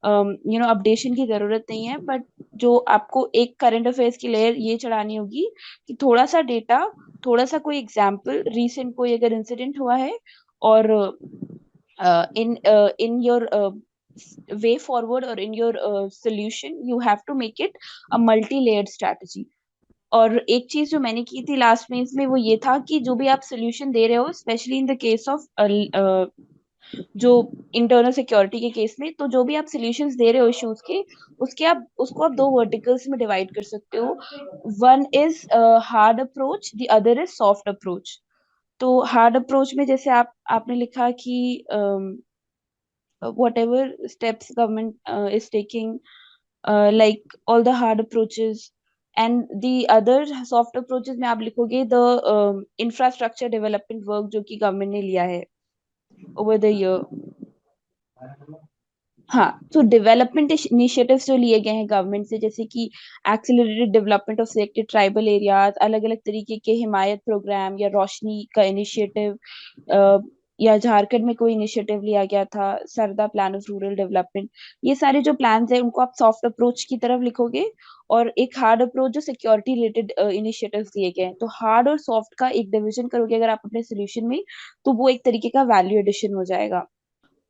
[SPEAKER 2] अपडेशन की जरूरत नहीं है। बट जो आपको एक करंट अफेयर्स की लेयर ये चढ़ानी होगी कि थोड़ा सा डेटा, थोड़ा सा कोई एग्जाम्पल, रीसेंट कोई अगर इंसिडेंट हुआ है, और in your way forward or in your solution you have to make it a multi-layered strategy. और एक चीज जो मैंने की थी लास्ट में इसमें वो ये था कि जो भी आप सोल्यूशन दे रहे हो, specially in the case of जो इंटरनल सिक्योरिटी के केस में, तो जो भी आप सोल्यूशंस दे रहे हो इश्यूज के, उसको आप दो वर्टिकल्स में डिवाइड कर सकते हो। One is hard approach, the other is soft approach. तो हार्ड अप्रोच में जैसे आपने लिखा कि whatever steps government is taking, like all the hard approaches, and the other soft approaches में आप लिखोगे the infrastructure development work जो कि गवर्नमेंट ने लिया है over the year। हाँ, तो डेवलपमेंट इनिशिएटिव्स जो लिए गए हैं गवर्नमेंट से, जैसे कि accelerated development of selected tribal areas, अलग अलग तरीके के हिमायत प्रोग्राम या रोशनी का इनिशिएटिव, या झारखंड में कोई इनिशिएटिव लिया गया था सरदा प्लान ऑफ रूरल डेवलपमेंट, ये सारे जो प्लान्स हैं उनको आप सॉफ्ट अप्रोच की तरफ लिखोगे। और एक हार्ड अप्रोच जो सिक्योरिटी रिलेटेड इनिशिएटिव्स दिए गए हैं, तो हार्ड और सॉफ्ट का एक डिवीजन करोगे अगर आप अपने सोल्यूशन में, तो वो एक तरीके का वैल्यू एडिशन हो जाएगा।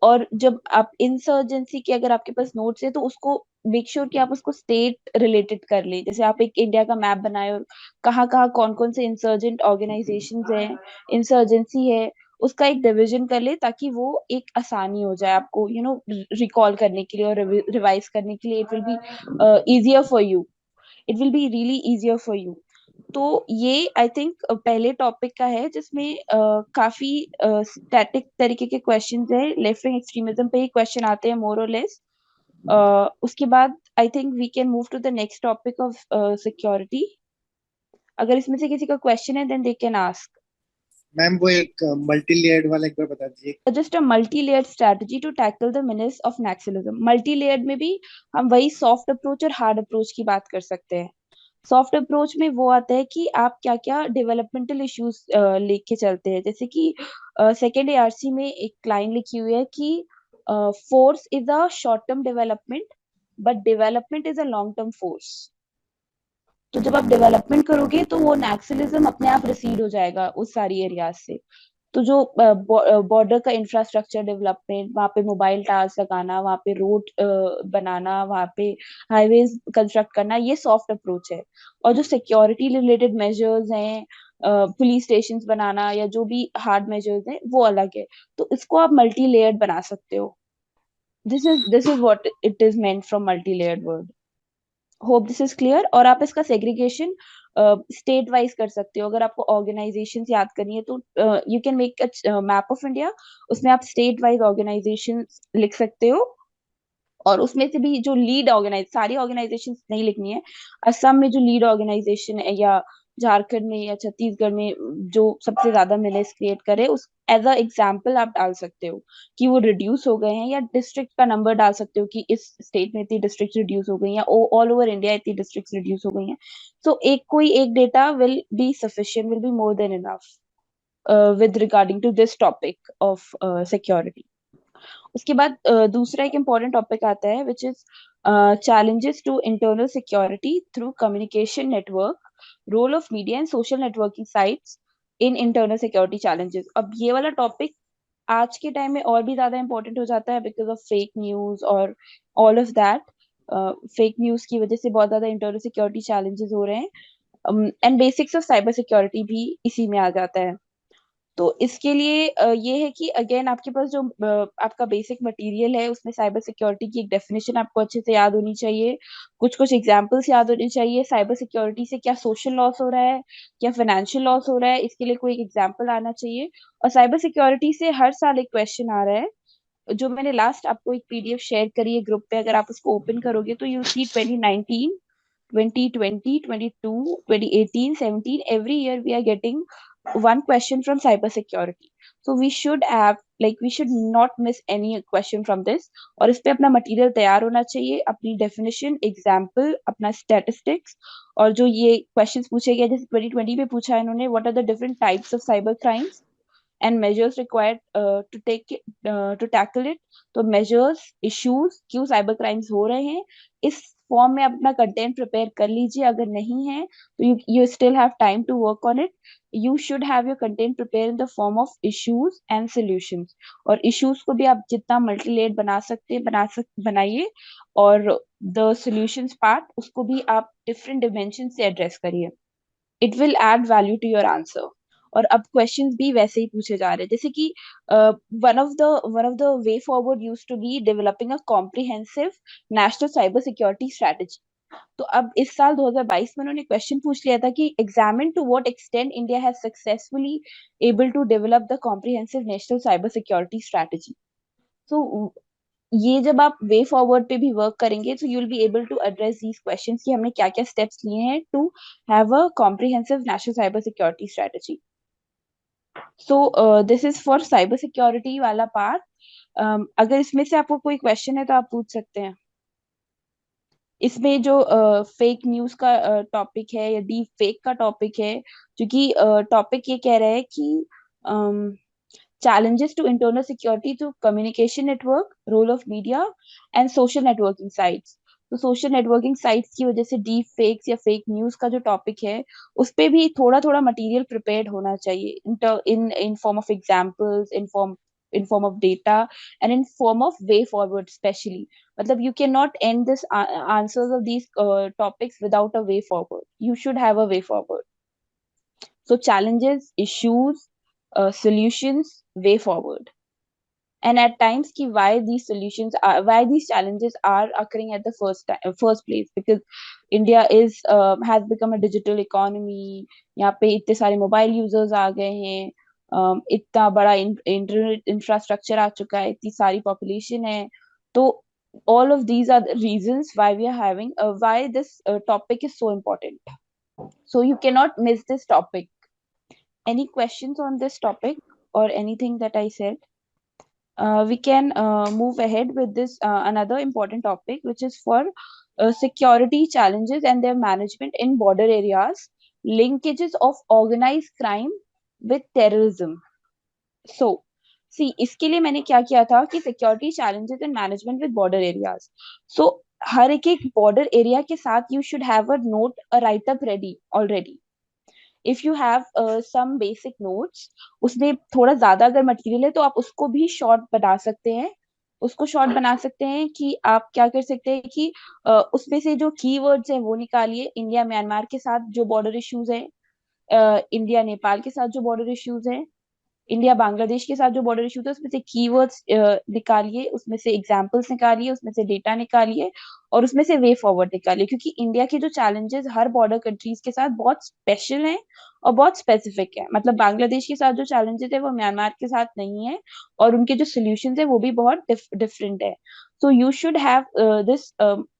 [SPEAKER 2] और जब आप इंसर्जेंसी के अगर आपके पास नोट्स है तो उसको मेक श्योर कि आप उसको स्टेट रिलेटेड कर ले, जैसे आप एक इंडिया का मैप बनाए और कहाँ कहाँ कौन कौन से इंसर्जेंट ऑर्गेनाइजेशंस हैं, इंसर्जेंसी है, उसका एक डिवीजन कर ले, ताकि वो एक आसानी हो जाए आपको रिकॉल करने के लिए और रिवाइज करने के लिए। It will be easier for you, it will be really easier for you. तो ये आई थिंक पहले टॉपिक का है जिसमें काफी स्टैटिक तरीके के क्वेश्चंस है, लेफ्ट विंग एक्सट्रीमिज्म पे ही क्वेश्चन आते हैं मोर और लेस। उसके बाद I think we can move to the next topic of security. अगर इसमें से किसी का क्वेश्चन है then they can ask.
[SPEAKER 4] Ma'am वो एक मल्टी लेयर्ड वाला एक बार बता दीजिए।
[SPEAKER 2] Just a multi layered strategy to tackle the menace of naxalism. Multi layered में भी हम वही सॉफ्ट अप्रोच और हार्ड अप्रोच की बात कर सकते हैं। सॉफ्ट अप्रोच में वो आता है कि आप क्या क्या डेवलपमेंटल इश्यूज लेके चलते हैं, जैसे कि सेकेंड एआरसी में एक लाइन लिखी हुई है कि force is a short term development but development is a long term force. तो जब आप डेवलपमेंट करोगे तो वो नैक्सलिज्म अपने आप रिसीड हो जाएगा उस सारी एरियाज से। तो जो बॉर्डर का इंफ्रास्ट्रक्चर डेवलपमेंट, वहाँ पे मोबाइल टावर्स लगाना, वहाँ पे रोड बनाना, वहाँ पे हाईवेज कंस्ट्रक्ट करना, ये सॉफ्ट अप्रोच है। और जो सिक्योरिटी रिलेटेड मेजर्स हैं, पुलिस स्टेशन बनाना या जो भी हार्ड मेजर्स हैं, वो अलग है। तो इसको आप मल्टी लेयर्ड बना सकते हो। This is what it is meant from multi layered word. Hope this is clear. और आप इसका सेग्रीगेशन स्टेट वाइज कर सकते हो। अगर आपको ऑर्गेनाइजेशन याद करनी है तो you can make a map of India, उसमें आप स्टेट वाइज ऑर्गेनाइजेशन लिख सकते हो, और उसमें से भी जो लीड सारी ऑर्गेनाइजेशन नहीं लिखनी है। असम में जो लीड ऑर्गेनाइजेशन है, या झारखंड में या छत्तीसगढ़ में जो सबसे ज्यादा मिलेस क्रिएट करे, उस एज अ एग्जाम्पल आप डाल सकते हो कि वो रिड्यूस हो गए हैं, या डिस्ट्रिक्ट का नंबर डाल सकते हो कि इस स्टेट में इतनी डिस्ट्रिक्ट रिड्यूस हो गई हैं, ऑल ओवर इंडिया इतनी डिस्ट्रिक्ट रिड्यूस हो गई हैं। सो कोई एक data will be sufficient, will be more than enough with regarding to this topic of security. उसके बाद दूसरा एक इम्पोर्टेंट टॉपिक आता है which is challenges to internal security through communication network, role of media and social networking sites in internal security challenges। अब ये वाला topic आज के टाइम में और भी ज्यादा इम्पोर्टेंट हो जाता है बिकॉज ऑफ फेक न्यूज और all of that. Fake news की वजह से बहुत ज्यादा इंटरनल सिक्योरिटी चैलेंजेस हो रहे हैं, and basics of cyber security भी इसी में आ जाता है। तो इसके लिए ये है कि अगेन आपके पास जो आपका बेसिक मटेरियल है उसमें साइबर सिक्योरिटी की एक डेफिनेशन आपको अच्छे से याद होनी चाहिए, कुछ कुछ एग्जांपल्स याद होने चाहिए, साइबर सिक्योरिटी से क्या सोशल लॉस हो रहा है, क्या फाइनेंशियल लॉस हो रहा है, इसके लिए कोई एक एग्जांपल आना चाहिए। और साइबर सिक्योरिटी से हर साल एक क्वेश्चन आ रहा है, जो मैंने लास्ट आपको एक पीडीएफ शेयर करी है ग्रुप पे, अगर आप उसको ओपन करोगे तो you see 2019, 2020, 22, 2018, 17, every year we are getting one question from cyber security. So we should have, like, we should not miss any question from this. और इस पे अपना मटेरियल तैयार होना चाहिए, अपनी डेफिनेशन, एग्जाम्पल, अपना स्टैटिस्टिक्स, और जो ये क्वेश्चंस पूछे गए, जैसे 2020 में पूछा है इन्होंने, what are the different types of cyber crimes and measures required to take it, to tackle it. तो measures, issues, क्यों cyber crimes हो रहे हैं, इस फॉर्म में अपना कंटेंट प्रिपेयर कर लीजिए। अगर नहीं है तो you still have time to work on it. You should have your content prepared in the form of issues and solutions. और issues को भी आप जितना मल्टी लेयर बना सकते हैं बनाइए, और the solutions part उसको भी आप different dimensions से address करिए। It will add value to your answer. और अब क्वेश्चंस भी वैसे ही पूछे जा रहे हैं, जैसे कि one of the way forward used to be developing a comprehensive national cyber security strategy. तो अब इस साल 2022 में उन्होंने क्वेश्चन पूछ लिया था कि examine to what extent India has successfully able to develop the comprehensive national cyber security strategy. So ये जब आप वे फॉरवर्ड पे भी वर्क करेंगे तो you will be able to address these questions कि हमने क्या क्या स्टेप्स लिए हैं to have a comprehensive national cyber security strategy. So this is for cyber security वाला पार्ट। अगर इसमें से आपको कोई क्वेश्चन है तो आप पूछ सकते हैं। इसमें जो फेक न्यूज का टॉपिक है या डीप फेक का टॉपिक है, क्योंकि टॉपिक ये कह रहा है कि challenges to internal security through communication network, role of media and social networking sites. तो सोशल नेटवर्किंग साइट्स की वजह से डीप फेक्स या फेक न्यूज का जो टॉपिक है उस पे भी थोड़ा थोड़ा मटेरियल प्रिपेयर्ड होना चाहिए, in form of examples, in form of data and in form of way forward specially. मतलब you can not end this answers of these topics without a way forward, you should have a way forward. So challenges, issues, solutions, way forward. And at times ki why these solutions are, why these challenges are occurring at the first place, because India is has become a digital economy. यहाँ पे इतने सारे mobile users आ गए हैं, इतना बड़ा internet infrastructure आ चुका है, इतनी सारी पॉपुलेशन है। तो all of these are the reasons why we are having why this topic is so important. So you cannot miss this topic. Any questions on this topic or anything that I said? We can move ahead with this another important topic, which is for security challenges and their management in border areas, linkages of organized crime with terrorism. So, see, इसके लिए मैंने क्या किया था कि security challenges and management with border areas. So, हर एक border area के साथ you should have a note, a write up ready already. If you have some basic notes, उसमें थोड़ा ज्यादा अगर मटेरियल है तो आप उसको भी शॉर्ट बना सकते हैं। उसको शॉर्ट बना सकते हैं कि आप क्या कर सकते हैं कि उसमें से जो कीवर्ड्स हैं वो निकालिए। इंडिया म्यांमार के साथ जो बॉर्डर इश्यूज है, इंडिया नेपाल के साथ जो बॉर्डर इश्यूज है, इंडिया बांग्लादेश के साथ जो बॉर्डर इशू थे, उसमें से कीवर्ड्स निकालिए, उसमें से एग्जांपल्स निकालिए, उसमें से डेटा निकालिए और उसमें से वे फॉरवर्ड निकालिए। क्योंकि इंडिया के जो चैलेंजेस हर बॉर्डर कंट्रीज के साथ बहुत स्पेशल हैं और बहुत स्पेसिफिक है। मतलब बांग्लादेश के साथ जो चैलेंजेस है वो म्यांमार के साथ नहीं है, और उनके जो सोल्यूशन है वो भी बहुत डिफरेंट है। So you should have this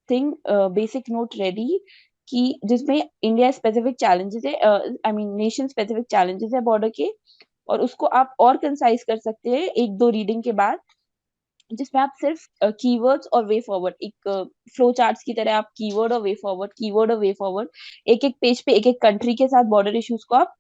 [SPEAKER 2] thing, basic note ready, कि जिसमें इंडिया स्पेसिफिक चैलेंजेस है, I mean nation specific challenges है बॉर्डर के, और उसको आप और कंसाइज कर सकते हैं एक दो रीडिंग के बाद, जिसमें आप सिर्फ कीवर्ड्स और वे फॉरवर्ड, एक फ्लो चार्ट्स की तरह आप कीवर्ड और वे फॉरवर्ड एक एक पेज पे एक एक कंट्री के साथ बॉर्डर इश्यूज को आप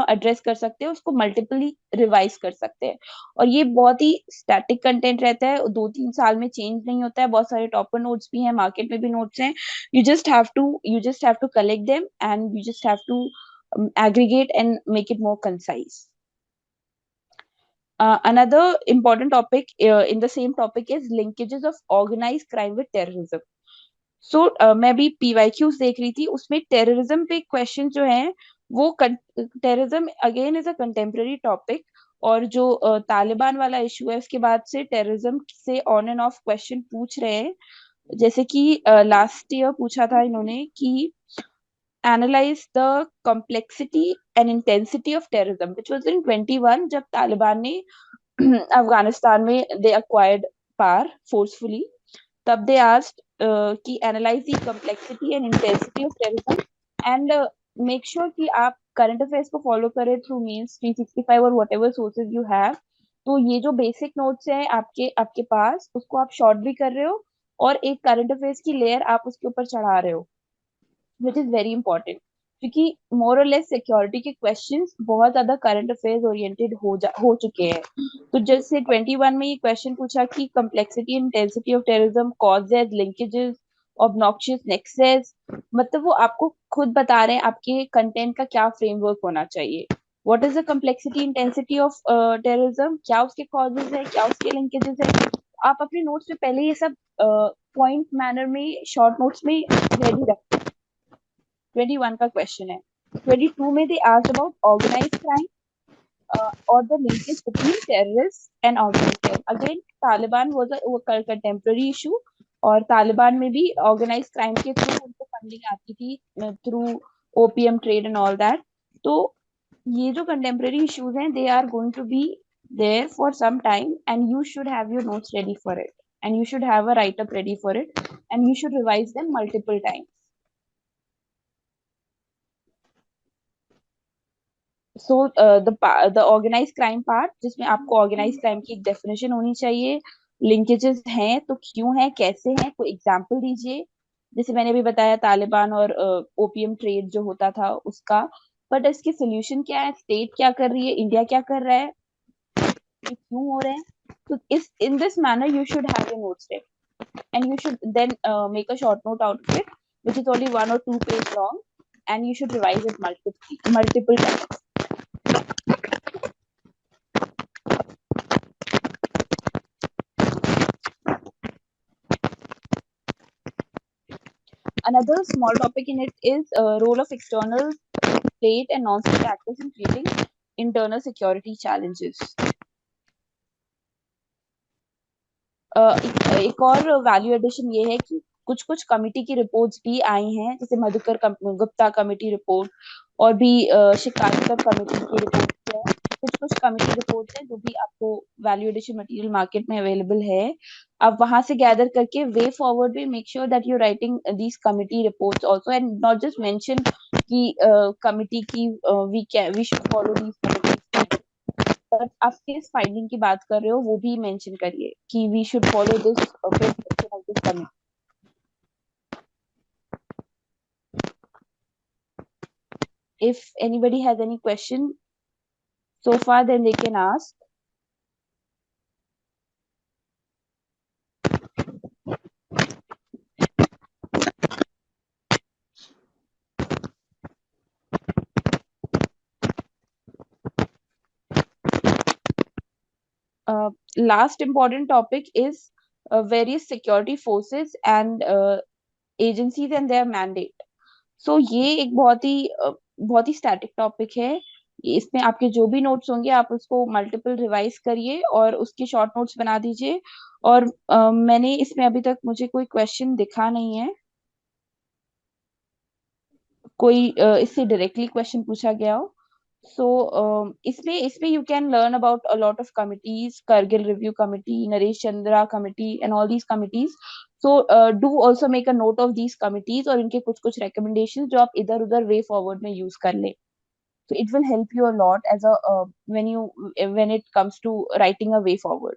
[SPEAKER 2] एड्रेस कर सकते हैं, उसको मल्टीपली रिवाइज कर सकते हैं। और ये बहुत ही स्टैटिक कंटेंट रहता है, 2-3 साल में चेंज नहीं होता है। बहुत सारे टॉपर नोट्स भी हैं, मार्केट में भी नोट्स हैं। You just have to collect them and you just have to aggregate and make it more concise. Another important topic in the same topic is linkages of organized crime with terrorism. So मैं भी PYQs देख रही थी, उसमें terrorism पे question जो है वो terrorism again is a contemporary topic, और जो तालिबान वाला इशू है उसके बाद से टेररिज्म से ऑन एंड ऑफ क्वेश्चन पूछ रहे हैं। जैसे कि लास्ट ईयर पूछा था इन्होंने कि analyze the complexity and intensity of terrorism, which was in 21, जब तालिबान ने अफगानिस्तान में they acquired power forcefully. तब they asked कि analyze the complexity and intensity of terrorism and make sure कि आप current affairs को follow करें through means 365 और whatever sources you have. तो ये जो बेसिक नोट्स हैं आपके आपके पास, उसको आप शॉर्ट भी कर रहे हो और एक करंट अफेयर्स की लेयर आप उसके ऊपर चढ़ा रहे हो, विच इज वेरी इंपॉर्टेंट, क्योंकि मोर और लेस सिक्योरिटी के क्वेश्चंस बहुत ज्यादा करंट अफेयर्स ओरिएंटेड हो चुके हैं। तो जैसे 21 में ये क्वेश्चन पूछा कि complexity intensity of terrorism, causes, linkages, obnoxious Nexus, मतलब वो आपको खुद बता रहे हैं आपके कंटेंट का क्या फ्रेमवर्क होना चाहिए। What is the complexity intensity of terrorism, क्या उसके कॉजेज है, क्या उसके लिंकेजेस है। आप अपने नोट्स में पहले ये सब पॉइंट मैनर में शॉर्ट नोट्स में रेडी रखें। 21 का क्वेश्चन है। 22 में they asked about organized crime और the linkage between terrorist and organized crime. Again Taliban was a contemporary issue, और तालिबान में भी ऑर्गेनाइज्ड क्राइम के थ्रू उनको फंडिंग आती थी through opium trade and all that. तो ये जो कंटेम्पररी इश्यूज हैं, they are going to be there for some time, and you should have your notes ready for it, and you should have a write up ready for it, and you should revise them multiple times. So the organise crime part, जिसमें आपको organise crime की एक definition होनी चाहिए, linkages हैं तो क्यों है, कैसे हैं, कोई एग्जांपल दीजिए। जैसे मैंने भी बताया तालिबान और ओपीएम ट्रेड जो होता था उसका, बट इसके सोल्यूशन क्या है, स्टेट क्या कर रही है, इंडिया क्या कर रहा है, ये क्यों हो रहे हैं। तो इस in this manner you should have your notes ready, and you should then make a short note out of it, which is only 1 or 2 page long, and you should revise it multiple times. Another small topic in it is role of external state and non-state actors in creating internal security challenges. एक और value addition ये है कि कुछ कुछ committee की reports भी आई हैं, जैसे मधुकर गुप्ता कमिटी रिपोर्ट और भी शिकायतकर कमिटी की रिपोर्ट है। कुछ कुछ कमिटी रिपोर्ट है जो भी आपको वैल्यू एडिशन मटेरियल मार्केट में अवेलेबल है, आप वहां से गैदर करके वे फॉरवर्ड भी make sure that you writing these committee reports also, and not just mention कि कमिटी की we should follow these committees, पर आप किस फाइंडिंग की बात कर रहे हो वो भी मेंशन करिए कि we should follow this prescription of this committee. If anybody has any question so far, then they can ask. Last important topic is various security forces and agencies and their mandate. So ये एक बहुत ही static topic है। इसमें आपके जो भी notes होंगे आप उसको मल्टीपल रिवाइज करिए और उसके शॉर्ट नोट्स बना दीजिए। और मैंने इसमें अभी तक मुझे कोई क्वेश्चन दिखा नहीं है, कोई इससे डायरेक्टली क्वेश्चन पूछा गया हो। सो इसमें you can learn about a lot of committees, Kargil review committee, Naresh Chandra committee and all these committees. So do also make a note of these committees और इनके कुछ कुछ रिकमेंडेशन जो आप इधर उधर वे फॉरवर्ड में यूज कर ले। So it will help you a lot as a when it comes to writing a way forward.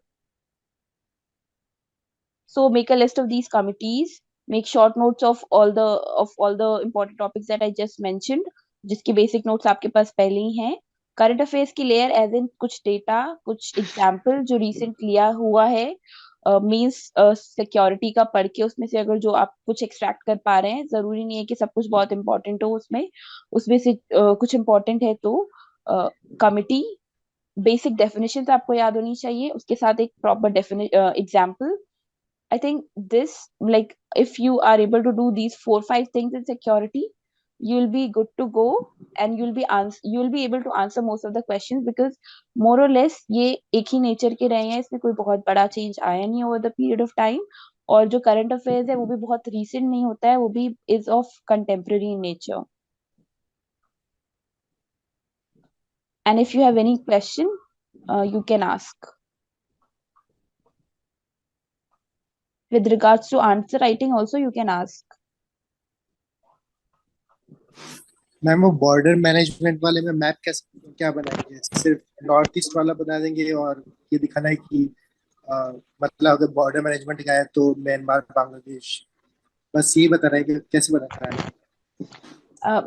[SPEAKER 2] So make a list of these committees, make short notes of all the important topics that I just mentioned, जिसके basic notes आपके पास पहले ही हैं। Current affairs की layer as in कुछ data, कुछ example जो recent लिया हुआ है, मीन्स सिक्योरिटी का पढ़ के उसमें से अगर जो आप कुछ एक्सट्रैक्ट कर पा रहे हैं, जरूरी नहीं है कि सब कुछ बहुत इंपॉर्टेंट हो उसमें से कुछ इंपॉर्टेंट है तो कमिटी, बेसिक डेफिनेशंस आपको याद होनी चाहिए, उसके साथ एक proper example. I think this, like, if you are able to do these 4-5 things in security, you'll be good to go and you'll be able to answer most of the questions because more or less ये एक ही nature के रहे हैं, इसमें कोई बहुत बड़ा change आया नहीं over the period of time, और जो करंट अफेयर्स है वो भी बहुत रीसेंट नहीं होता है, वो भी is of contemporary nature. And if you have any question, you can ask. With regards to answer writing also, you can ask.
[SPEAKER 4] Ma'am वो बॉर्डर मैनेजमेंट वाले में मैप कैसे क्या बनाएंगे? सिर्फ नॉर्थ ईस्ट वाला बना देंगे और ये दिखाना है कि मतलब अगर बॉर्डर मैनेजमेंट का है तो म्यांमार बांग्लादेश, बस यही बता रहा है कि कैसे बनाना है?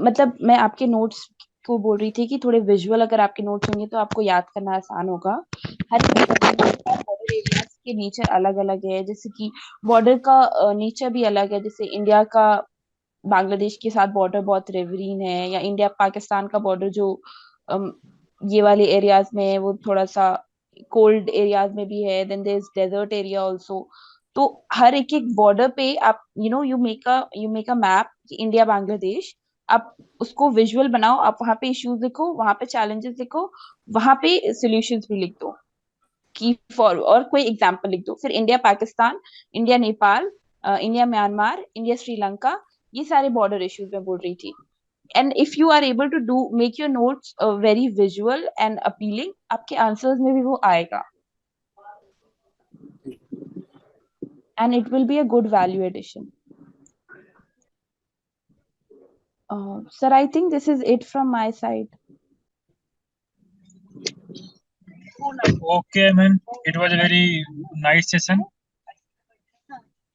[SPEAKER 2] मतलब मैं आपके नोट्स को बोल रही थी कि थोड़े विजुअल अगर आपके नोट्स होंगे तो आपको याद करना आसान होगा. हर बॉर्डर एरियाज के नेचर अलग अलग है, जैसे कि बॉर्डर का नेचर भी अलग है. जैसे इंडिया का बांग्लादेश के साथ बॉर्डर बहुत रिवरीन है, या इंडिया पाकिस्तान का बॉर्डर जो ये वाले एरियाज में है वो थोड़ा सा कोल्ड एरियाज में भी है. Then there is desert area also. तो हर एक एक बॉर्डर पे आप you make a map India Bangladesh. आप उसको विजुअल बनाओ, आप वहां पे इश्यूज लिखो, वहां पे चैलेंजेस लिखो, वहां पे सॉल्यूशंस भी लिख दो की फॉर, और कोई एग्जांपल लिख दो. फिर India Pakistan, India Nepal, India Myanmar, India Sri Lanka, ये सारे बॉर्डर इश्यूज में बोल रही थी. And if you are able to do make your notes very visual and appealing, आपके आंसर्स में भी वो आएगा and it will be a good value addition. Sir, I think this is it from my side.
[SPEAKER 3] Okay, man. It was a very nice session.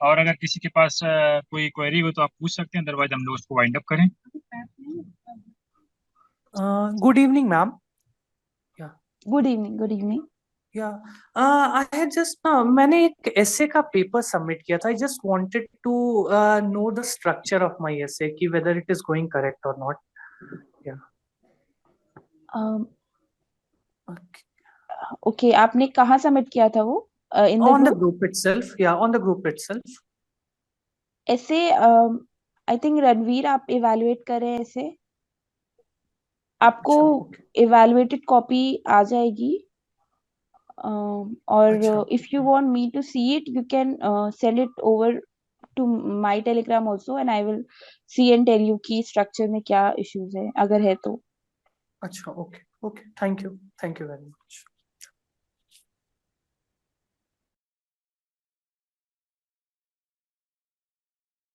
[SPEAKER 3] और अगर किसी के पास कोई क्वेरी हो तो आप पूछ सकते हैं, अदरवाइज हम लोग उसको वाइंड अप करें.
[SPEAKER 5] Good evening, ma'am.
[SPEAKER 2] Good evening. Good evening.
[SPEAKER 5] Yeah. I had just मैंने एक essay का paper submit किया था. I just wanted to know the structure of my essay, कि whether it is going correct or not. Yeah. Okay.
[SPEAKER 2] Okay, आपने कहाँ submit किया था वो? In the
[SPEAKER 5] On the
[SPEAKER 2] group?
[SPEAKER 5] group itself. Yeah, on the group itself.
[SPEAKER 2] ऐसे I think Ranveer आप evaluate कर रहे हैं ऐसे. आपको इवैल्यूएटेड कॉपी आ जाएगी. और if you want me to see it, you can send it over to my Telegram also and I will see and tell you कि स्ट्रक्चर में क्या इश्यूज है, अगर है तो.
[SPEAKER 5] अच्छा, okay. Okay. Thank you. Thank you very much.